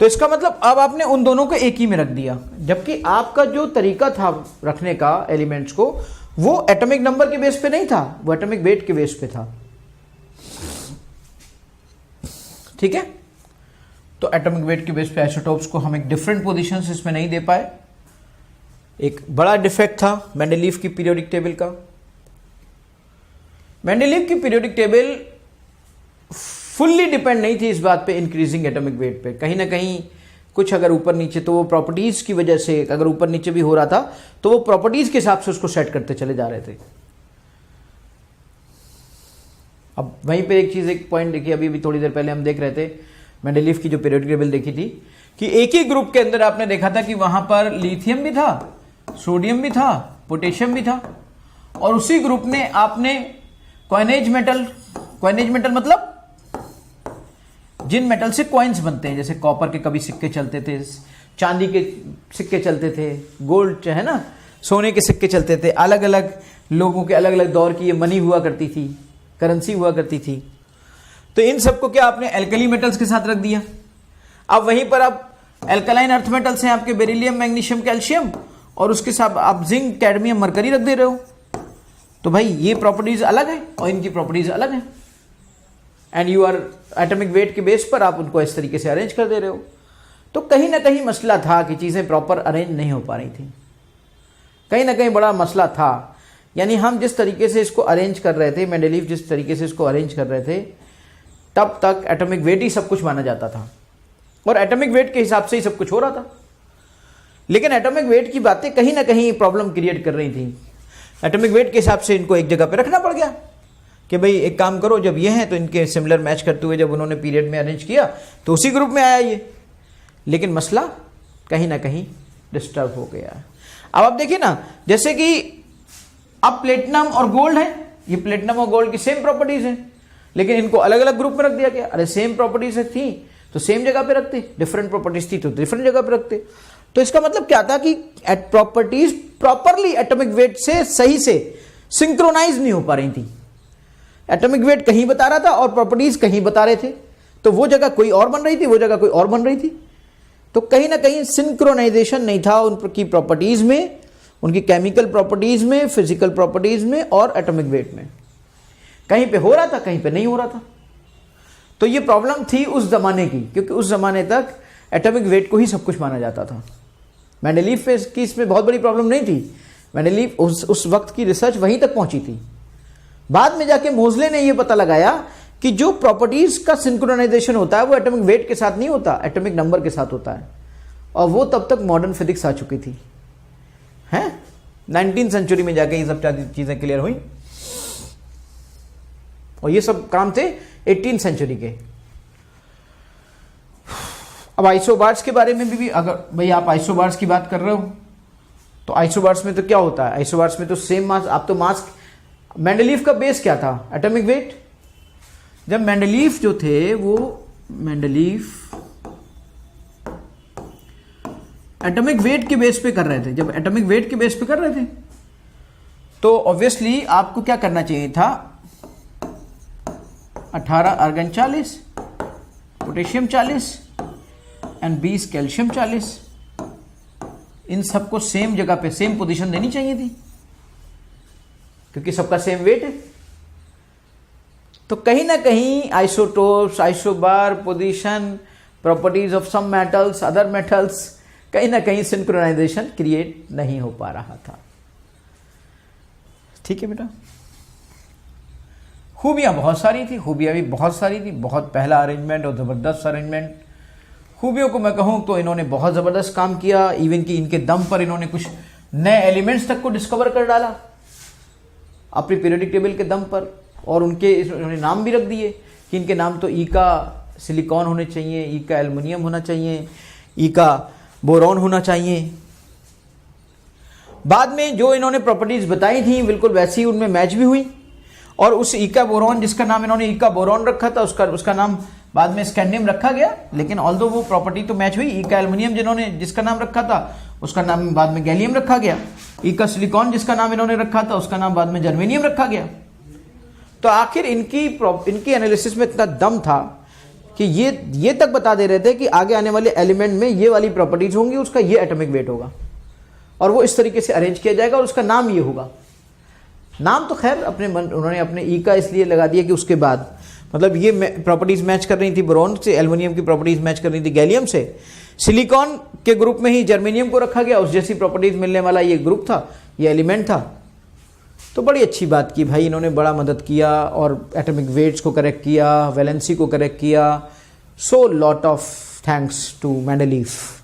तो इसका मतलब अब आपने उन दोनों को एक ही में रख दिया, जबकि आपका जो तरीका था रखने का एलिमेंट्स को वो एटॉमिक नंबर के बेस पे नहीं था, वो एटॉमिक वेट के बेस पे था। ठीक है, तो एटॉमिक वेट के बेस पे आइसोटोप्स को हम एक डिफरेंट पोजीशंस इसमें नहीं दे पाए। एक बड़ा डिफेक्ट था मेंडलीव की पीरियोडिक टेबल का। मेंडलीव की पीरियोडिक टेबल फुल्ली डिपेंड नहीं थी इस बात पे इंक्रीजिंग एटॉमिक वेट पे, कहीं ना कहीं कुछ अगर ऊपर नीचे, तो वो प्रॉपर्टीज की वजह से अगर ऊपर नीचे भी हो रहा था तो वो प्रॉपर्टीज के हिसाब से उसको सेट करते चले जा रहे थे। अब वहीं पे एक चीज, एक पॉइंट देखिए, अभी थोड़ी देर पहले हम देख रहे थे मेंडलीव की जो पीरियोडिक टेबल देखी थी कि एक ही ग्रुप के अंदर आपने देखा था कि वहां पर लिथियम भी था, सोडियम भी था, पोटेशियम भी था, और उसी ग्रुप ने आपने कॉइनेज मेटल मतलब जिन मेटल से कॉइन्स बनते हैं, जैसे कॉपर के कभी सिक्के चलते थे, चांदी के सिक्के चलते थे, गोल्ड है ना, सोने के सिक्के चलते थे, अलग अलग लोगों के अलग अलग दौर की ये मनी हुआ करती थी, करेंसी हुआ करती थी। तो इन सबको क्या आपने एल्कली मेटल्स के साथ रख दिया। अब वहीं पर आप एल्कलाइन अर्थ मेटल्स हैं आपके बेरिलियम, मैग्नीशियम, कैल्शियम, और उसके साथ आप जिंक, कैडमियम, मरकरी रख दे रहे हो। तो भाई ये प्रॉपर्टीज अलग है और इनकी प्रॉपर्टीज अलग है, and you are atomic weight के बेस पर आप उनको इस तरीके से अरेंज कर दे रहे हो। तो कहीं ना कहीं मसला था कि चीजें प्रॉपर अरेंज नहीं हो पा रही थी, कहीं ना कहीं बड़ा मसला था। यानी हम जिस तरीके से इसको अरेंज कर रहे थे, मेंडलीव जिस तरीके से इसको अरेंज कर रहे थे, तब तक एटॉमिक वेट ही सब कुछ माना जाता था और एटॉमिक वेट के हिसाब से ही सब कुछ हो रहा था। लेकिन एटॉमिक वेट की बातें कहीं ना कहीं प्रॉब्लम क्रिएट कर रही थी। एटॉमिक वेट के हिसाब से इनको एक जगह पे रखना पड़ गया कि भाई एक काम करो, जब ये हैं तो इनके सिमिलर मैच करते हुए जब उन्होंने पीरियड में अरेंज किया तो उसी ग्रुप में आया ये। लेकिन मसला कहीं ना कहीं डिस्टर्ब हो गया। अब आप देखिए ना, जैसे कि अब प्लेटिनम और गोल्ड है, ये प्लेटिनम और गोल्ड की सेम प्रॉपर्टीज हैं, लेकिन इनको अलग अलग ग्रुप में रख दिया गया। अरे सेम प्रॉपर्टीज थी तो सेम जगह पे रखते, डिफरेंट प्रॉपर्टीज थी तो डिफरेंट जगह पे रखते। तो इसका मतलब क्या था कि प्रॉपर्टीज प्रॉपरली एटॉमिक वेट से सही से सिंक्रोनाइज नहीं हो पा रही थी। एटॉमिक वेट कहीं बता रहा था और प्रॉपर्टीज कहीं बता रहे थे, तो वो जगह कोई और बन रही थी, वो जगह कोई और बन रही थी। तो कहीं ना कहीं सिंक्रोनाइजेशन नहीं था उनकी प्रॉपर्टीज में, उनकी केमिकल प्रॉपर्टीज में, फिजिकल प्रॉपर्टीज में और एटॉमिक वेट में। कहीं पे हो रहा था, कहीं पे नहीं हो रहा था। तो ये प्रॉब्लम थी उस जमाने की, क्योंकि उस जमाने तक एटॉमिक वेट को ही सब कुछ माना जाता था। मेंडलीव की इसमें बहुत बड़ी प्रॉब्लम नहीं थी। मेंडलीव उस वक्त की रिसर्च वहीं तक पहुंची थी। बाद में जाके मोजले ने यह पता लगाया कि जो प्रॉपर्टीज का सिंक्रोनाइजेशन होता है वो एटॉमिक वेट के साथ नहीं होता, एटॉमिक नंबर के साथ होता है। और वो तब तक मॉडर्न फिजिक्स आ चुकी थी, हैं 19th सेंचुरी में जाके ये सब चीजें क्लियर हुई, और ये सब काम थे 18th सेंचुरी के। अब आइसोबार्स के बारे में भी अगर भाई आप आइसोबार्स की बात कर रहे हो तो आइसोबार्स में तो क्या होता है, आइसोबार्स में तो सेम मास, आप तो मास, मेंडलीव का बेस क्या था, एटॉमिक वेट। जब मेंडलीव जो थे वो मेंडलीव एटॉमिक वेट के बेस पे कर रहे थे, जब एटॉमिक वेट के बेस पे कर रहे थे तो ऑब्वियसली आपको क्या करना चाहिए था, 18 आर्गन 40, पोटेशियम 40 एंड 20 कैल्शियम 40, इन सबको सेम जगह पे सेम पोजीशन देनी चाहिए थी, क्योंकि सबका सेम वेट है। तो कहीं ना कहीं isotopes, isobar, position, properties of some metals, other metals, कहीं ना कहीं सिंक्रोनाइजेशन क्रिएट नहीं हो पा रहा था। ठीक है बेटा, खूबियां बहुत सारी थी, खूबियां भी बहुत सारी थी, बहुत पहला अरेंजमेंट और जबरदस्त अरेंजमेंट। खूबियों को मैं कहूं तो इन्होंने बहुत जबरदस्त काम किया, इवन कि इनके दम पर इन्होंने कुछ नए एलिमेंट्स तक को डिस्कवर कर डाला अपनी पीरियोडिक टेबल के दम पर, और उनके इन्होंने नाम भी रख दिए कि इनके नाम तो ई का सिलिकॉन होने चाहिए, ई का एल्युमिनियम होना चाहिए, ई का बोरॉन होना चाहिए। बाद में जो इन्होंने प्रॉपर्टीज बताई थी बिल्कुल वैसी उनमें मैच भी हुई, और उस ईका बोरॉन जिसका नाम इन्होंने ईका बोरॉन रखा था उसका नाम बाद में स्कैंडियम रखा गया। लेकिन ऑल्दो वो प्रॉपर्टी तो मैच हुई, ईका एल्युमिनियम जिन्होंने जिसका नाम रखा था उसका नाम बाद में गैलियम रखा गया, ईका सिलिकॉन जिसका नाम इन्होंने रखा था उसका नाम बाद में जर्मेनियम रखा गया। तो आखिर इनकी एनालिसिस में इतना दम था कि ये तक बता दे रहे थे कि आगे आने वाले एलिमेंट में ये वाली प्रॉपर्टीज होंगी, उसका ये एटॉमिक वेट होगा और वो इस तरीके से अरेंज किया जाएगा और उसका नाम ये होगा। नाम तो खैर उन्होंने अपने ई का इसलिए लगा दिया कि उसके बाद मतलब ये प्रॉपर्टीज मैच कर रही थी बोरॉन से, एल्युमिनियम की प्रॉपर्टीज मैच कर रही थी गैलियम से, सिलिकॉन के ग्रुप में ही जर्मेनियम को रखा गया, उस जैसी प्रॉपर्टीज मिलने वाला ये ग्रुप था, ये एलिमेंट था। तो बड़ी अच्छी बात की भाई, इन्होंने बड़ा मदद किया और एटॉमिक वेट्स को करेक्ट किया, वैलेंसी को करेक्ट किया। So lot of thanks to Mendeleev.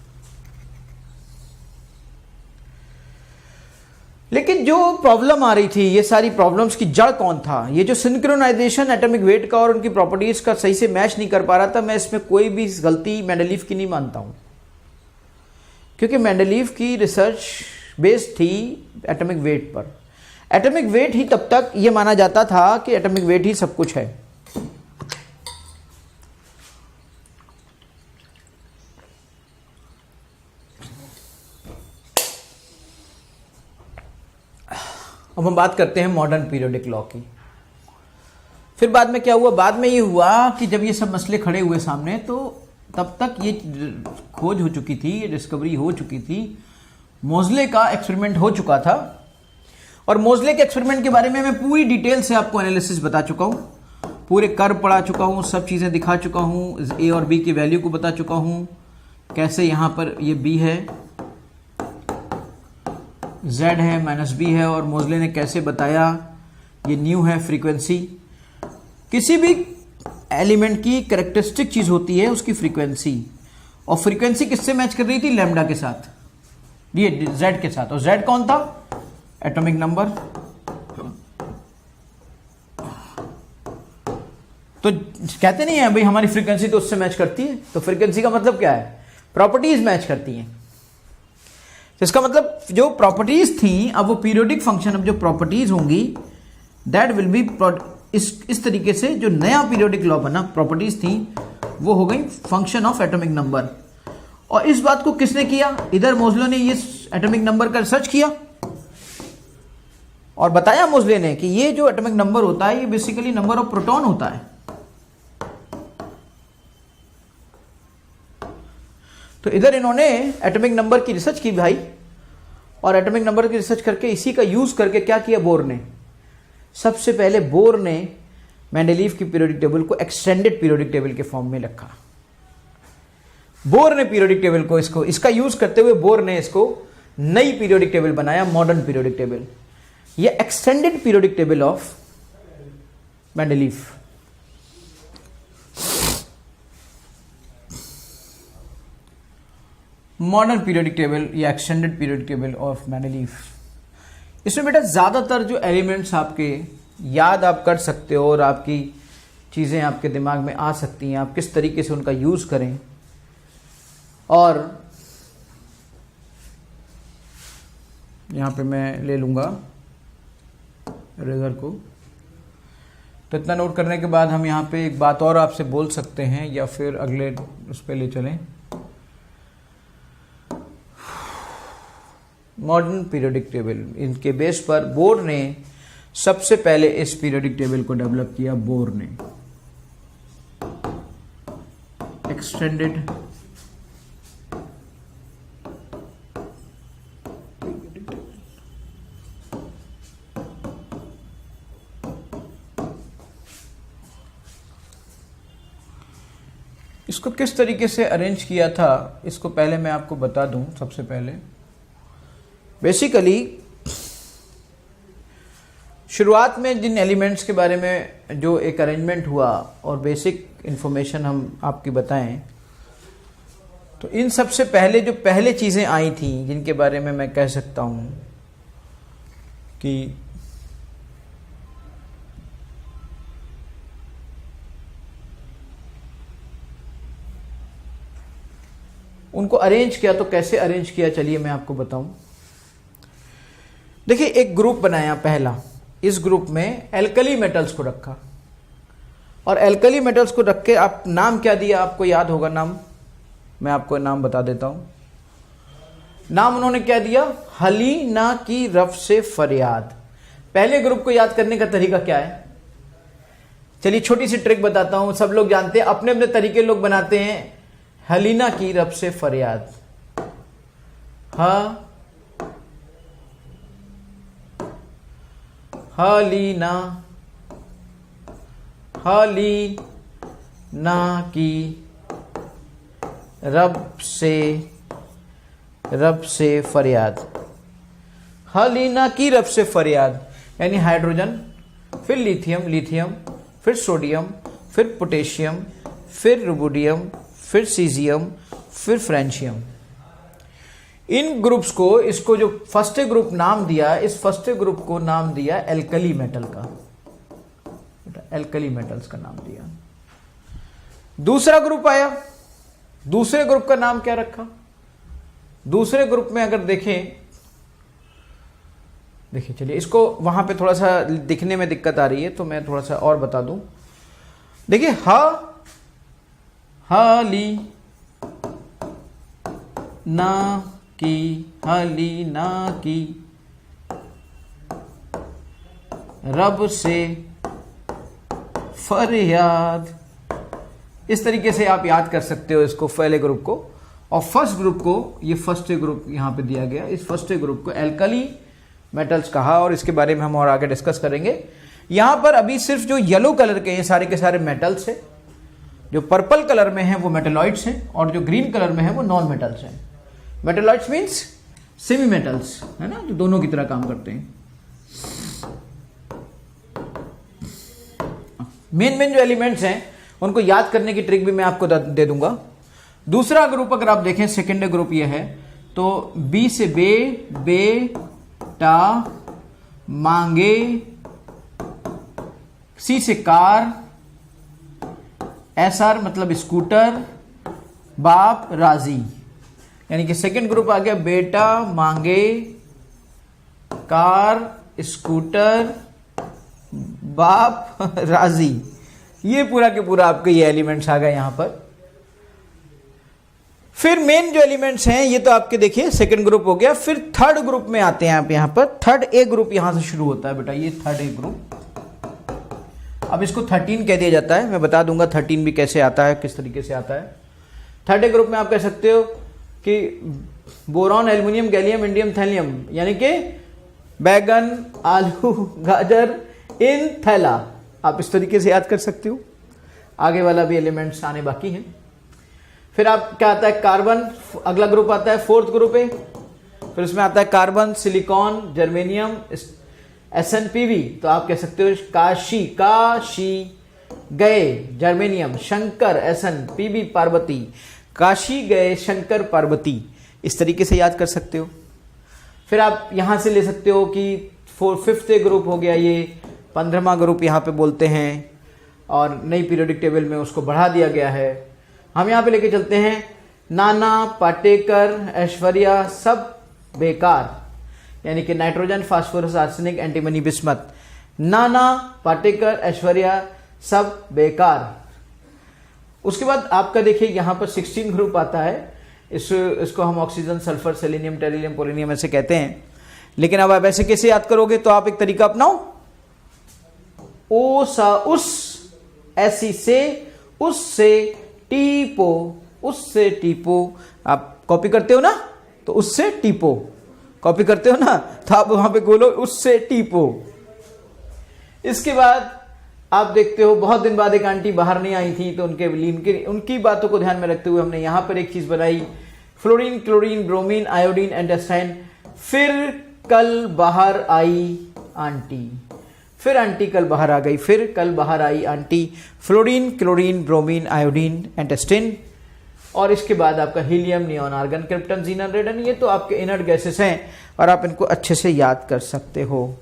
लेकिन जो प्रॉब्लम आ रही थी, ये सारी प्रॉब्लम्स की जड़ कौन था? ये जो सिंक्रोनाइजेशन एटॉमिक वेट का और उनकी प्रॉपर्टीज का सही से मैच नहीं कर पा रहा था। मैं इसमें कोई भी गलती मेंडलीफ की नहीं मानता हूं, क्योंकि मेंडलीफ की रिसर्च बेस्ड थी एटॉमिक वेट पर। एटॉमिक वेट ही तब तक ये माना जाता था कि एटॉमिक वेट ही सब कुछ है। अब हम बात करते हैं मॉडर्न पीरियोडिक लॉ की। फिर बाद में क्या हुआ? बाद में ये हुआ कि जब ये सब मसले खड़े हुए सामने, तो तब तक ये खोज हो चुकी थी, ये डिस्कवरी हो चुकी थी, मोज़ले का एक्सपेरिमेंट हो चुका था। और मोज़ले के एक्सपेरिमेंट के बारे में मैं पूरी डिटेल से आपको एनालिसिस बता चुका हूं, पूरे कर्व पढ़ा चुका हूं, सब चीजें दिखा चुका हूं, ए और बी की वैल्यू को बता चुका हूं, कैसे यहां पर ये बी है, z है, माइनस बी है, और मोज़ले ने कैसे बताया ये न्यू है फ्रीक्वेंसी। किसी भी एलिमेंट की कैरेक्टरिस्टिक चीज होती है उसकी फ्रीक्वेंसी, और फ्रीक्वेंसी किससे मैच कर रही थी? लैम्डा के साथ, ये z के साथ। और z कौन था? Atomic number. तो कहते नहीं है भाई हमारी फ्रीक्वेंसी तो उससे मैच करती है, तो फ्रीक्वेंसी का मतलब क्या है? प्रॉपर्टीज मैच करती हैं। इसका मतलब जो प्रॉपर्टीज थी, अब वो पीरियोडिक फंक्शन, अब जो प्रॉपर्टीज होंगी दैट विल बी इस तरीके से जो नया पीरियोडिक लॉ बना, प्रॉपर्टीज थी वो हो गई फंक्शन ऑफ एटॉमिक नंबर। और इस बात को किसने किया? इधर मोज़ले ने ये एटॉमिक नंबर का रिसर्च किया और बताया मोज़ले ने कि ये जो एटॉमिक नंबर होता है ये बेसिकली नंबर ऑफ प्रोटॉन होता है। तो इधर इन्होंने एटॉमिक नंबर की रिसर्च की भाई, और एटॉमिक नंबर की रिसर्च करके इसी का यूज करके क्या किया बोर ने? सबसे पहले बोर ने मेंडलीफ की पीरियोडिक टेबल को एक्सटेंडेड पीरियोडिक टेबल के फॉर्म में रखा। बोर ने पीरियोडिक टेबल को इसका यूज करते हुए बोर ने इसको नई पीरियोडिक टेबल बनाया, मॉडर्न पीरियोडिक टेबल, ये extended periodic table of Mendeleev. Modern periodic table या extended periodic table of Mendeleev. इसमें बेटा ज्यादातर जो एलिमेंट्स आपके याद आप कर सकते हो और आपकी चीजें आपके दिमाग में आ सकती हैं, आप किस तरीके से उनका यूज करें। और यहां पे मैं ले लूंगा इरेजर को। तो इतना नोट करने के बाद हम यहां पे एक बात और आपसे बोल सकते हैं, या फिर अगले उस पर ले चलें। मॉडर्न पीरियोडिक टेबल, इनके बेस पर बोर ने सबसे पहले इस पीरियोडिक टेबल को डेवलप किया। बोर ने एक्सटेंडेड इसको किस तरीके से अरेंज किया था, इसको पहले मैं आपको बता दूं। सबसे पहले बेसिकली शुरुआत में जिन एलिमेंट्स के बारे में जो एक अरेंजमेंट हुआ और बेसिक इंफॉर्मेशन हम आपकी बताएं, तो इन सबसे पहले जो पहले चीज़ें आई थी जिनके बारे में मैं कह सकता हूं कि उनको अरेंज किया, तो कैसे अरेंज किया चलिए मैं आपको बताऊं। देखिए, एक ग्रुप बनाया पहला, इस ग्रुप में एल्कली मेटल्स को रखा, और एल्कली मेटल्स को रख के आप नाम क्या दिया? आपको याद होगा नाम, मैं आपको नाम बता देता हूं। नाम उन्होंने क्या दिया? हलीना की रफ से फरियाद। पहले ग्रुप को याद करने का तरीका क्या है? चलिए छोटी सी ट्रिक बताता हूं, सब लोग जानते हैं, अपने अपने तरीके लोग बनाते हैं। हलीना की रब से फरियाद, हलीना, हलीना की रब से फरियाद, हलीना की रब से फरियाद, यानी हाइड्रोजन, फिर लिथियम, लिथियम, फिर सोडियम, फिर पोटेशियम, फिर रुबिडियम, फिर सीजियम, फिर फ्रेंशियम। इन ग्रुप्स को, इसको जो फर्स्ट ग्रुप नाम दिया, इस फर्स्ट ग्रुप को नाम दिया एल्कली मेटल का, एल्कली मेटल्स का नाम दिया। दूसरा ग्रुप आया, दूसरे ग्रुप का नाम क्या रखा? दूसरे ग्रुप में अगर देखें, देखिए चलिए इसको वहां पे थोड़ा सा दिखने में दिक्कत आ रही है तो मैं थोड़ा सा और बता दूं। देखिए हली ना की, हली ना की रब से फरियाद, इस तरीके से आप याद कर सकते हो इसको, पहले ग्रुप को। और फर्स्ट ग्रुप को, ये फर्स्ट ग्रुप यहां पे दिया गया, इस फर्स्ट ग्रुप को एल्कली मेटल्स कहा, और इसके बारे में हम और आगे डिस्कस करेंगे। यहां पर अभी सिर्फ जो येलो कलर के सारे के सारे मेटल्स हैं, जो पर्पल कलर में हैं वो मेटेलॉइड्स हैं, और जो ग्रीन कलर में है वो नॉन मेटल्स हैं। मेटेलॉइड्स मींस सेमी मेटल्स, है ना, जो दोनों की तरह काम करते हैं। मेन जो एलिमेंट्स हैं उनको याद करने की ट्रिक भी मैं आपको दे दूंगा। दूसरा ग्रुप अगर आप देखें, सेकेंड ग्रुप ये है, तो बी से बेटा मांगे, सी से कार, एसआर मतलब स्कूटर, बाप राजी, यानी कि सेकंड ग्रुप आ गया बेटा मांगे, कार, स्कूटर, बाप राजी। ये पूरा के पूरा आपके ये एलिमेंट्स आ गए यहां पर। फिर मेन जो एलिमेंट्स हैं ये तो आपके देखिए सेकंड ग्रुप हो गया। फिर थर्ड ग्रुप में आते हैं आप यहां पर। थर्ड ए ग्रुप यहां से शुरू होता है बेटा, ये थर्ड ए ग्रुप। अब इसको 13 कह दिया जाता है, मैं बता दूंगा 13 भी कैसे आता है, किस तरीके से आता है। थर्ड ए ग्रुप में आप कह सकते हो कि boron, aluminium, gallium, indium, thallium, यानी कि बैगन, आलू, गाजर इन थैला, आप इस तरीके से याद कर सकते हो। आगे वाला भी एलिमेंट्स आने बाकी हैं। फिर आप क्या आता है, कार्बन, अगला ग्रुप आता है फोर्थ ग्रुप है। फिर उसमें आता है कार्बन, सिलिकॉन, जर्मेनियम, SnPV, तो आप कह सकते हो काशी गए जर्मेनियम, शंकर SnPV, पार्वती, काशी गए शंकर पार्वती, इस तरीके से याद कर सकते हो। फिर आप यहां से ले सकते हो कि फिफ्थ ग्रुप हो गया, ये 15वां ग्रुप यहां पे बोलते हैं, और नई पीरियोडिक टेबल में उसको बढ़ा दिया गया है। हम यहां पे लेके चलते हैं नाना, पाटेकर, ऐश्वर्या, सब बेकार, यानी कि nitrogen, phosphorus, arsenic, antimony, bismuth. नाना, पाटेकर, ऐश्वर्या, सब बेकार। उसके बाद आपका देखिए यहां पर 16 ग्रुप आता है। इसको हम oxygen, sulphur, selenium, tellurium, polonium ऐसे कहते हैं। लेकिन अब आप ऐसे कैसे याद करोगे, तो आप एक तरीका अपनाओ, ओ सा उस, ऐसी से, उससे, टीपो, उससे टीपो। आप कॉपी करते हो ना, तो उससे टीपो, कॉपी करते हो ना, तो आप वहां पे बोलो उससे टीपो। इसके बाद आप देखते हो बहुत दिन बाद एक आंटी बाहर नहीं आई थी, तो उनकी बातों को ध्यान में रखते हुए हमने यहां पर एक चीज बनाई, फ्लोरीन, क्लोरीन, ब्रोमीन, आयोडीन, एंडेस्टाइन। फिर कल बाहर आई आंटी, फिर आंटी कल बाहर आ गई, फिर कल बाहर आई aunty, fluorine, chlorine, bromine, iodine, astatine. और इसके बाद आपका helium, neon, argon, krypton, xenon, radon, ये तो आपके इनर्ट गैसेस हैं, और आप इनको अच्छे से याद कर सकते हो।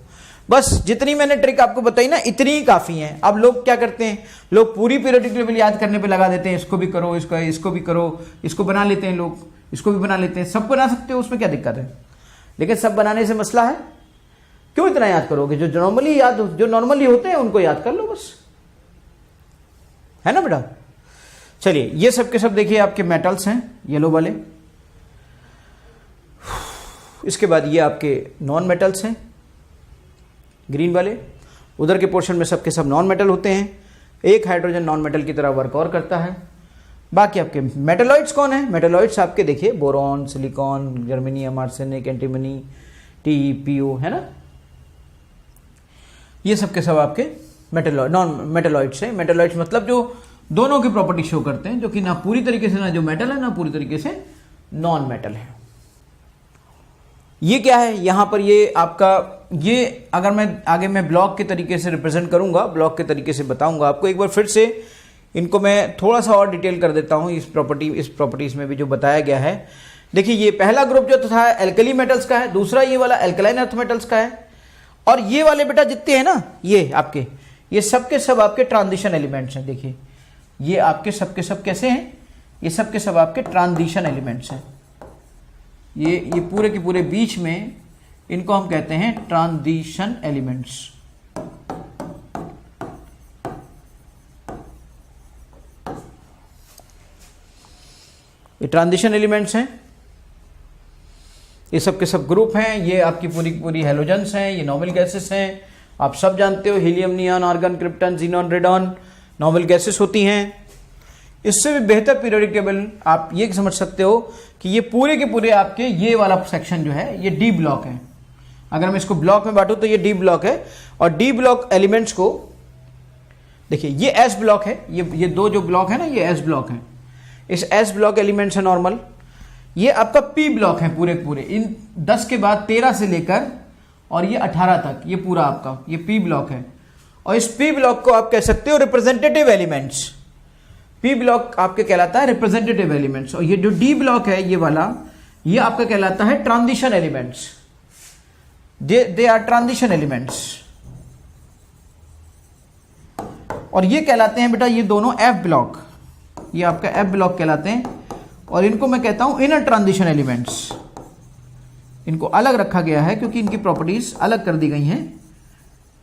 बस जितनी मैंने ट्रिक आपको बताई ना, इतनी ही काफी हैं। अब लोग क्या करते हैं, लोग पूरी पीरियोडिक टेबल याद करने पे लगा देते हैं, इसको भी करो, इसको भी करो, इसको बना लेते हैं लोग, इसको भी बना लेते हैं। सब बना सकते हो, उसमें क्या दिक्कत है, लेकिन सब बनाने से मसला है। क्यों इतना याद करोगे, जो नॉर्मली होते हैं उनको याद कर लो बस, है ना बेटा। चलिए ये सब के सब देखिए आपके मेटल्स हैं, येलो वाले। इसके बाद ये आपके नॉन मेटल्स हैं, ग्रीन वाले। उधर के पोर्शन में सबके सब नॉन मेटल होते हैं। एक हाइड्रोजन नॉन मेटल की तरह वर्क और करता है। बाकी आपके मेटलॉइड्स कौन है? मेटलॉइड्स आपके देखिए boron, silicon, germanium, arsenic, antimony, TePO, है ना, ये सब के सब आपके मेटलॉइड नॉन मेटलॉइड्स हैं। मेटलॉइड्स मतलब जो दोनों की प्रॉपर्टी शो करते हैं, जो कि ना पूरी तरीके से ना जो मेटल है ना पूरी तरीके से नॉन मेटल है। ये क्या है यहां पर, ये आपका, ये अगर मैं आगे मैं ब्लॉक के तरीके से रिप्रेजेंट करूंगा, ब्लॉक के तरीके से बताऊंगा आपको। एक बार फिर से इनको मैं थोड़ा सा और डिटेल कर देता हूं। इस प्रॉपर्टीज में भी जो बताया गया है, देखिए ये पहला ग्रुप जो था एल्कली मेटल्स का है, दूसरा ये वाला एल्कलाइन अर्थ मेटल्स का है, और ये वाले बेटा जितने हैं ना ये आपके, ये सब के सब आपके ट्रांजिशन एलिमेंट्स हैं। देखिए ये आपके सब के सब कैसे हैं, ये सब के सब आपके ट्रांजिशन एलिमेंट्स हैं। ये पूरे के पूरे बीच में इनको हम कहते हैं ट्रांजिशन एलिमेंट्स। ये ट्रांजिशन एलिमेंट्स हैं, ये सब के सब ग्रुप हैं। ये आपकी पूरी पूरी हेलोजेंस हैं, ये नॉबल गैसेस हैं, आप सब जानते हो, helium, neon, argon, krypton, xenon, radon noble gases होती हैं। इससे भी बेहतर पीरियोडिक टेबल आप ये समझ सकते हो कि ये पूरे के पूरे आपके ये वाला सेक्शन जो है ये डी ब्लॉक है। अगर मैं इसको ब्लॉक में बांटूं तो ये डी ब्लॉक है, और डी ब्लॉक एलिमेंट्स को देखिए ये एस ब्लॉक है, ये दो जो ब्लॉक है ना ये एस ब्लॉक है। इस एस ब्लॉक एलिमेंट्स है नॉर्मल। ये आपका पी ब्लॉक है पूरे पूरे, इन 10 के बाद 13 से लेकर और ये 18 तक, ये पूरा आपका ये पी ब्लॉक है। और इस पी ब्लॉक को आप कह सकते हो रिप्रेजेंटेटिव एलिमेंट्स। पी ब्लॉक आपके कहलाता है रिप्रेजेंटेटिव एलिमेंट्स, और ये जो डी ब्लॉक है ये वाला, ये आपका कहलाता है transition elements. They are transition elements, और ये कहलाते हैं बेटा ये दोनों एफ ब्लॉक, ये आपका एफ ब्लॉक कहलाते हैं। और इनको मैं कहता हूं इनर ट्रांजिशन एलिमेंट्स। इनको अलग रखा गया है क्योंकि इनकी प्रॉपर्टीज अलग कर दी गई हैं,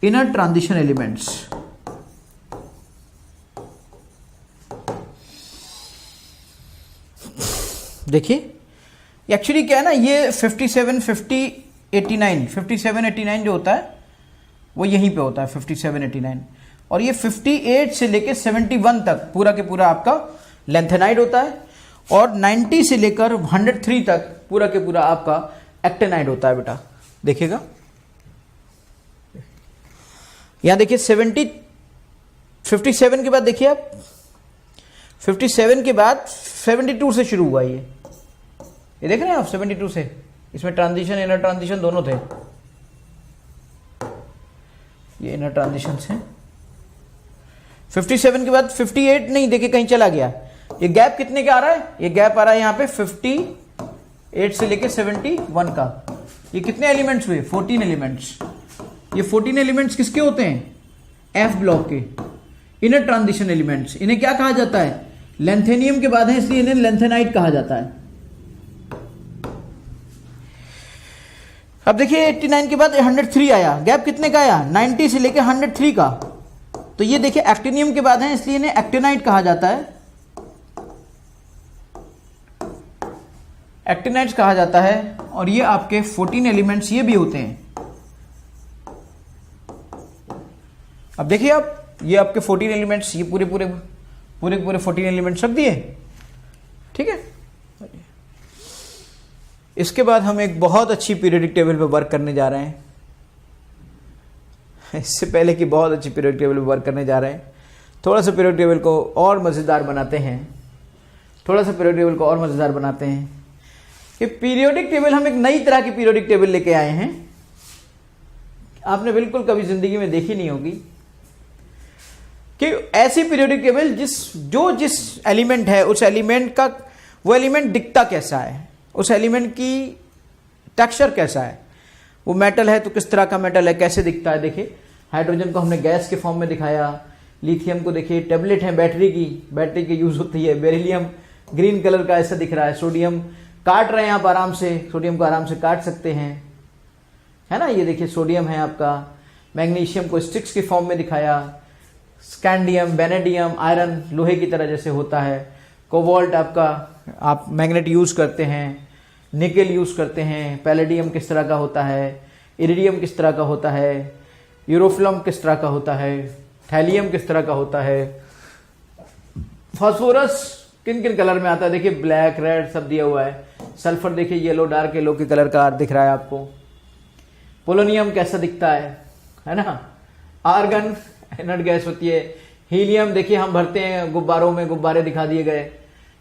इनर ट्रांजिशन एलिमेंट्स। देखिए एक्चुअली क्या है ना, ये 57, 50, 89, 57, 89 जो होता है वो यहीं पे होता है 57, 89, और ये 58 से लेकर 71 तक पूरा के पूरा आपका लेंथेनाइड होता है, और 90 से लेकर 103 तक पूरा के पूरा आपका एक्टेनाइड होता है बेटा। देखिएगा यहां देखिए 57 के बाद देखिए आप 57 के बाद 72 से शुरू हुआ ये देख रहे हैं आप 72 से, इसमें ट्रांजिशन इनर ट्रांजिशन दोनों थे, ये इनर ट्रांजिशन है। 57 के बाद 58 नहीं, देखिए कहीं चला गया। ये गैप कितने का आ रहा है, ये गैप आ रहा है यहां पे 58 से लेके 71 का। ये कितने एलिमेंट्स हुए, 14 एलिमेंट्स। ये 14 एलिमेंट्स किसके होते हैं, एफ ब्लॉक के, इनर ट्रांजिशन एलिमेंट्स। इन्हें क्या कहा जाता है, लेंथेनियम के बाद है इसलिए इन्हें लेंथेनाइड कहा जाता है। अब देखिए 89 के बाद 103 आया, गैप कितने का आया, 90 से लेके 103 का। तो ये देखिए एक्टिनियम के बाद है इसलिए इन्हें एक्टिनाइड कहा जाता है, एक्टिनाइड्स कहा जाता है। और ये आपके 14 एलिमेंट्स ये भी होते हैं। अब देखिए आप, ये आपके 14 एलिमेंट्स, ये पूरे 14 एलिमेंट्स रख दिए, ठीक है। इसके बाद हम एक बहुत अच्छी पीरियोडिक टेबल पे वर्क करने जा रहे हैं। इससे पहले कि बहुत अच्छी पीरियोडिक टेबल पे वर्क करने जा रहे हैं, थोड़ा सा पीरियोडिक टेबल को और मज़ेदार बनाते हैं, कि पीरियोडिक टेबल हम एक नई तरह की पीरियोडिक टेबल लेके आए हैं, आपने बिल्कुल कभी जिंदगी में देखी नहीं होगी। कि ऐसी पीरियोडिक टेबल जिस एलिमेंट है उस एलिमेंट का वो एलिमेंट दिखता कैसा है, उस एलिमेंट की टेक्सचर कैसा है, वो मेटल है तो किस तरह का मेटल है, कैसे दिखता है। देखिए हाइड्रोजन को हमने गैस के फॉर्म में दिखाया, लिथियम को देखिए टैबलेट है बैटरी की यूज होती है, बेरिलियम ग्रीन कलर का ऐसा दिख रहा है, सोडियम काट रहे हैं आप आराम से, सोडियम को आराम से काट सकते हैं, है ना। ये देखिए सोडियम है आपका, मैग्नीशियम को स्टिक्स के फॉर्म में दिखाया, स्कैंडियम, वेनेडियम आयरन लोहे की तरह जैसे होता है, कोबाल्ट आपका आप मैग्नेट यूज करते हैं, निकेल यूज करते हैं, पैलेडियम किस तरह का होता है, इरिडियम किस तरह का होता है, यूरोफ्लम किस तरह का होता है, थैलियम किस तरह का होता है, फास्फोरस किन किन कलर में आता है, देखिए ब्लैक रेड सब दिया हुआ है, सल्फर देखिए येलो डार्क येलो के कलर का दिख रहा है आपको, पोलोनियम कैसा दिखता है ना, आर्गन इनर्ट गैस होती है, हीलियम देखिए हम भरते हैं गुब्बारों में, गुब्बारे दिखा दिए गए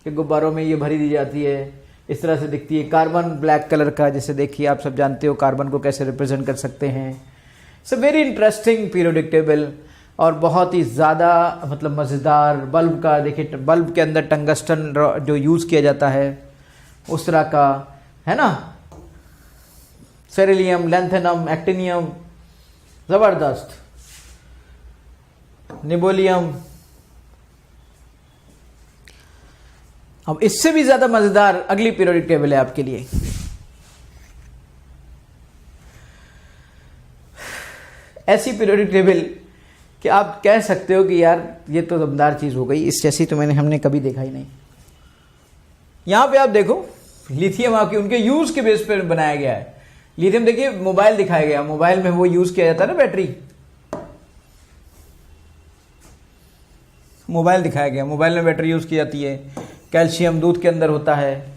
कि गुब्बारों में ये भरी दी जाती है, इस तरह से दिखती है, कार्बन ब्लैक कलर का, जैसे देखिए आप सब जानते हो कार्बन को कैसे रिप्रेजेंट कर सकते हैं। It's a very interesting periodic table और बहुत ही ज़्यादा मतलब मज़ेदार। बल्ब का देखिए, बल्ब के अंदर टंगस्टन जो यूज़ किया जाता है उस तरह का है ना, सेरिलियम, लैंथेनम, एक्टिनियम, ज़बरदस्त, निबोलियम। अब इससे भी ज़्यादा मज़ेदार अगली पीरियोडिक टेबल है आपके लिए। ऐसी पीरियोडिक टेबल कि आप कह सकते हो कि यार ये तो दमदार चीज़ हो गई, इस जैसी तो हमने कभी देखा ही नहीं। यहां पे आप देखो लिथियम आपके उनके यूज के बेस पर बनाया गया है। लिथियम देखिए मोबाइल दिखाया गया, मोबाइल में वो यूज किया जाता है ना, बैटरी, मोबाइल दिखाया गया, मोबाइल में बैटरी यूज की जाती है, कैल्शियम दूध के अंदर होता है।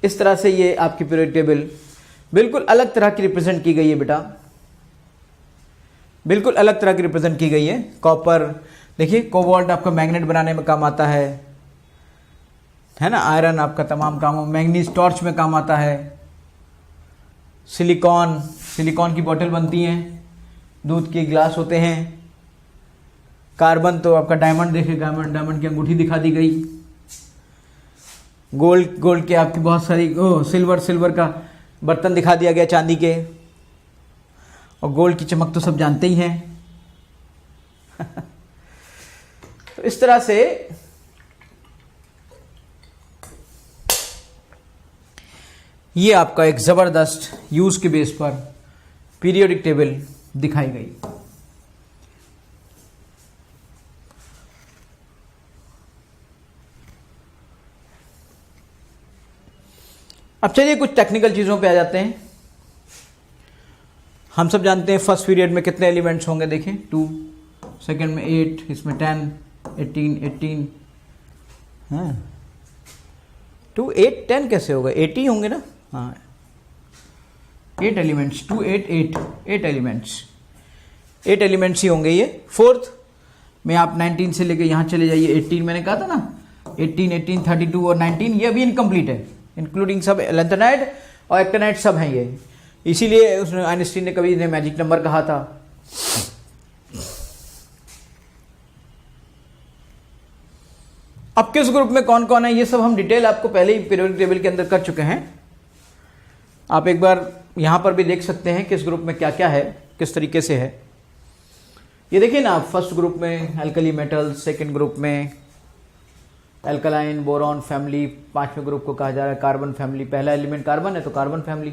इस तरह से ये आपकी पीरियोडिक टेबल बिल्कुल अलग तरह की रिप्रेजेंट की गई है बेटा, बिल्कुल अलग तरह की रिप्रेजेंट की गई है। कॉपर देखिए, कोबाल्ट आपका मैग्नेट बनाने में काम आता है ना, आयरन आपका तमाम कामों, मैग्नीज टॉर्च में काम आता है, सिलिकॉन, सिलिकॉन की बोतल बनती हैं, दूध के ग्लास होते हैं, कार्बन तो आपका डायमंड देखिए, डायमंड की अंगूठी दिखा दी गई, गोल्ड के आपकी बहुत सारी सिल्वर का बर्तन दिखा दिया गया चांदी के, और गोल्ड की चमक तो सब जानते ही हैं। तो इस तरह से ये आपका एक जबरदस्त यूज के बेस पर पीरियोडिक टेबल दिखाई गई। अब चलिए कुछ टेक्निकल चीजों पे आ जाते हैं। हम सब जानते हैं फर्स्ट पीरियड में कितने एलिमेंट्स होंगे, देखें 2, सेकेंड में 8, इसमें 10, 18 हाँ 2, 8, 10 कैसे होगा, 80 होंगे ना, हाँ 8 एलिमेंट्स, 2, 8, 8 8 एलिमेंट्स ही होंगे ये। फोर्थ में आप 19 से लेके यहाँ चले जाइए 18, मैंने कहा था ना 18, 32 और 19, ये अभी इनकम्प्लीट है, इंक्लूडिंग सब लैंथेनाइड और एक्टिनाइड सब हैं ये, इसीलिए उसने आइंस्टीन ने कभी इन्हें मैजिक नंबर कहा था। अब किस ग्रुप में कौन कौन है ये सब हम डिटेल आपको पहले ही पीरियोडिक टेबल के अंदर कर चुके हैं। आप एक बार यहां पर भी देख सकते हैं किस ग्रुप में क्या क्या है, किस तरीके से है। ये देखिए ना, फर्स्ट ग्रुप में एल्कली मेटल्स, सेकेंड ग्रुप में एल्कलाइन बोरॉन फैमिली, पांचवें ग्रुप को कहा जा रहा है कार्बन फैमिली। पहला एलिमेंट कार्बन है तो कार्बन फैमिली,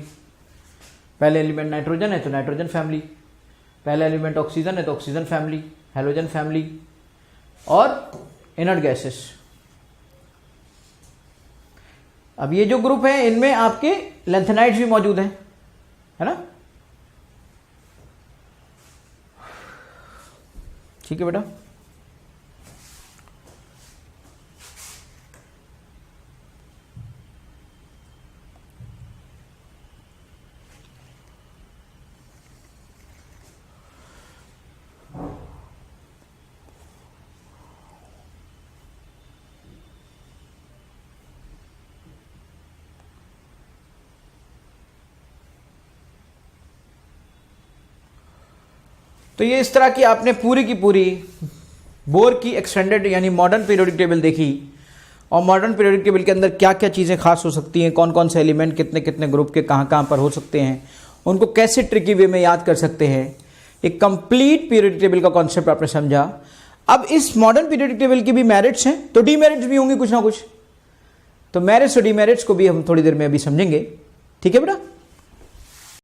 पहले एलिमेंट नाइट्रोजन है तो नाइट्रोजन फैमिली, पहला एलिमेंट ऑक्सीजन है तो ऑक्सीजन फैमिली, हेलोजन फैमिली और इनर्ट गैसेस। अब ये जो ग्रुप है इनमें आपके लैंथेनाइड्स भी मौजूद हैं, है ना, ठीक है बेटा। तो ये इस तरह की आपने पूरी की पूरी बोर की एक्सटेंडेड यानी मॉडर्न पीरियोडिक टेबल देखी, और मॉडर्न पीरियोडिक टेबल के अंदर क्या क्या चीज़ें खास हो सकती हैं, कौन कौन से एलिमेंट कितने कितने ग्रुप के कहाँ कहाँ पर हो सकते हैं, उनको कैसे ट्रिकी वे में याद कर सकते हैं। एक कंप्लीट पीरियोडिक टेबल का कॉन्सेप्ट आपने समझा। अब इस मॉडर्न पीरियोडिक टेबल की भी मेरिट्स हैं तो डीमेरिट्स भी होंगे कुछ ना कुछ, तो मेरिट्स और डीमेरिट्स को भी हम थोड़ी देर में अभी समझेंगे, ठीक है बेटा।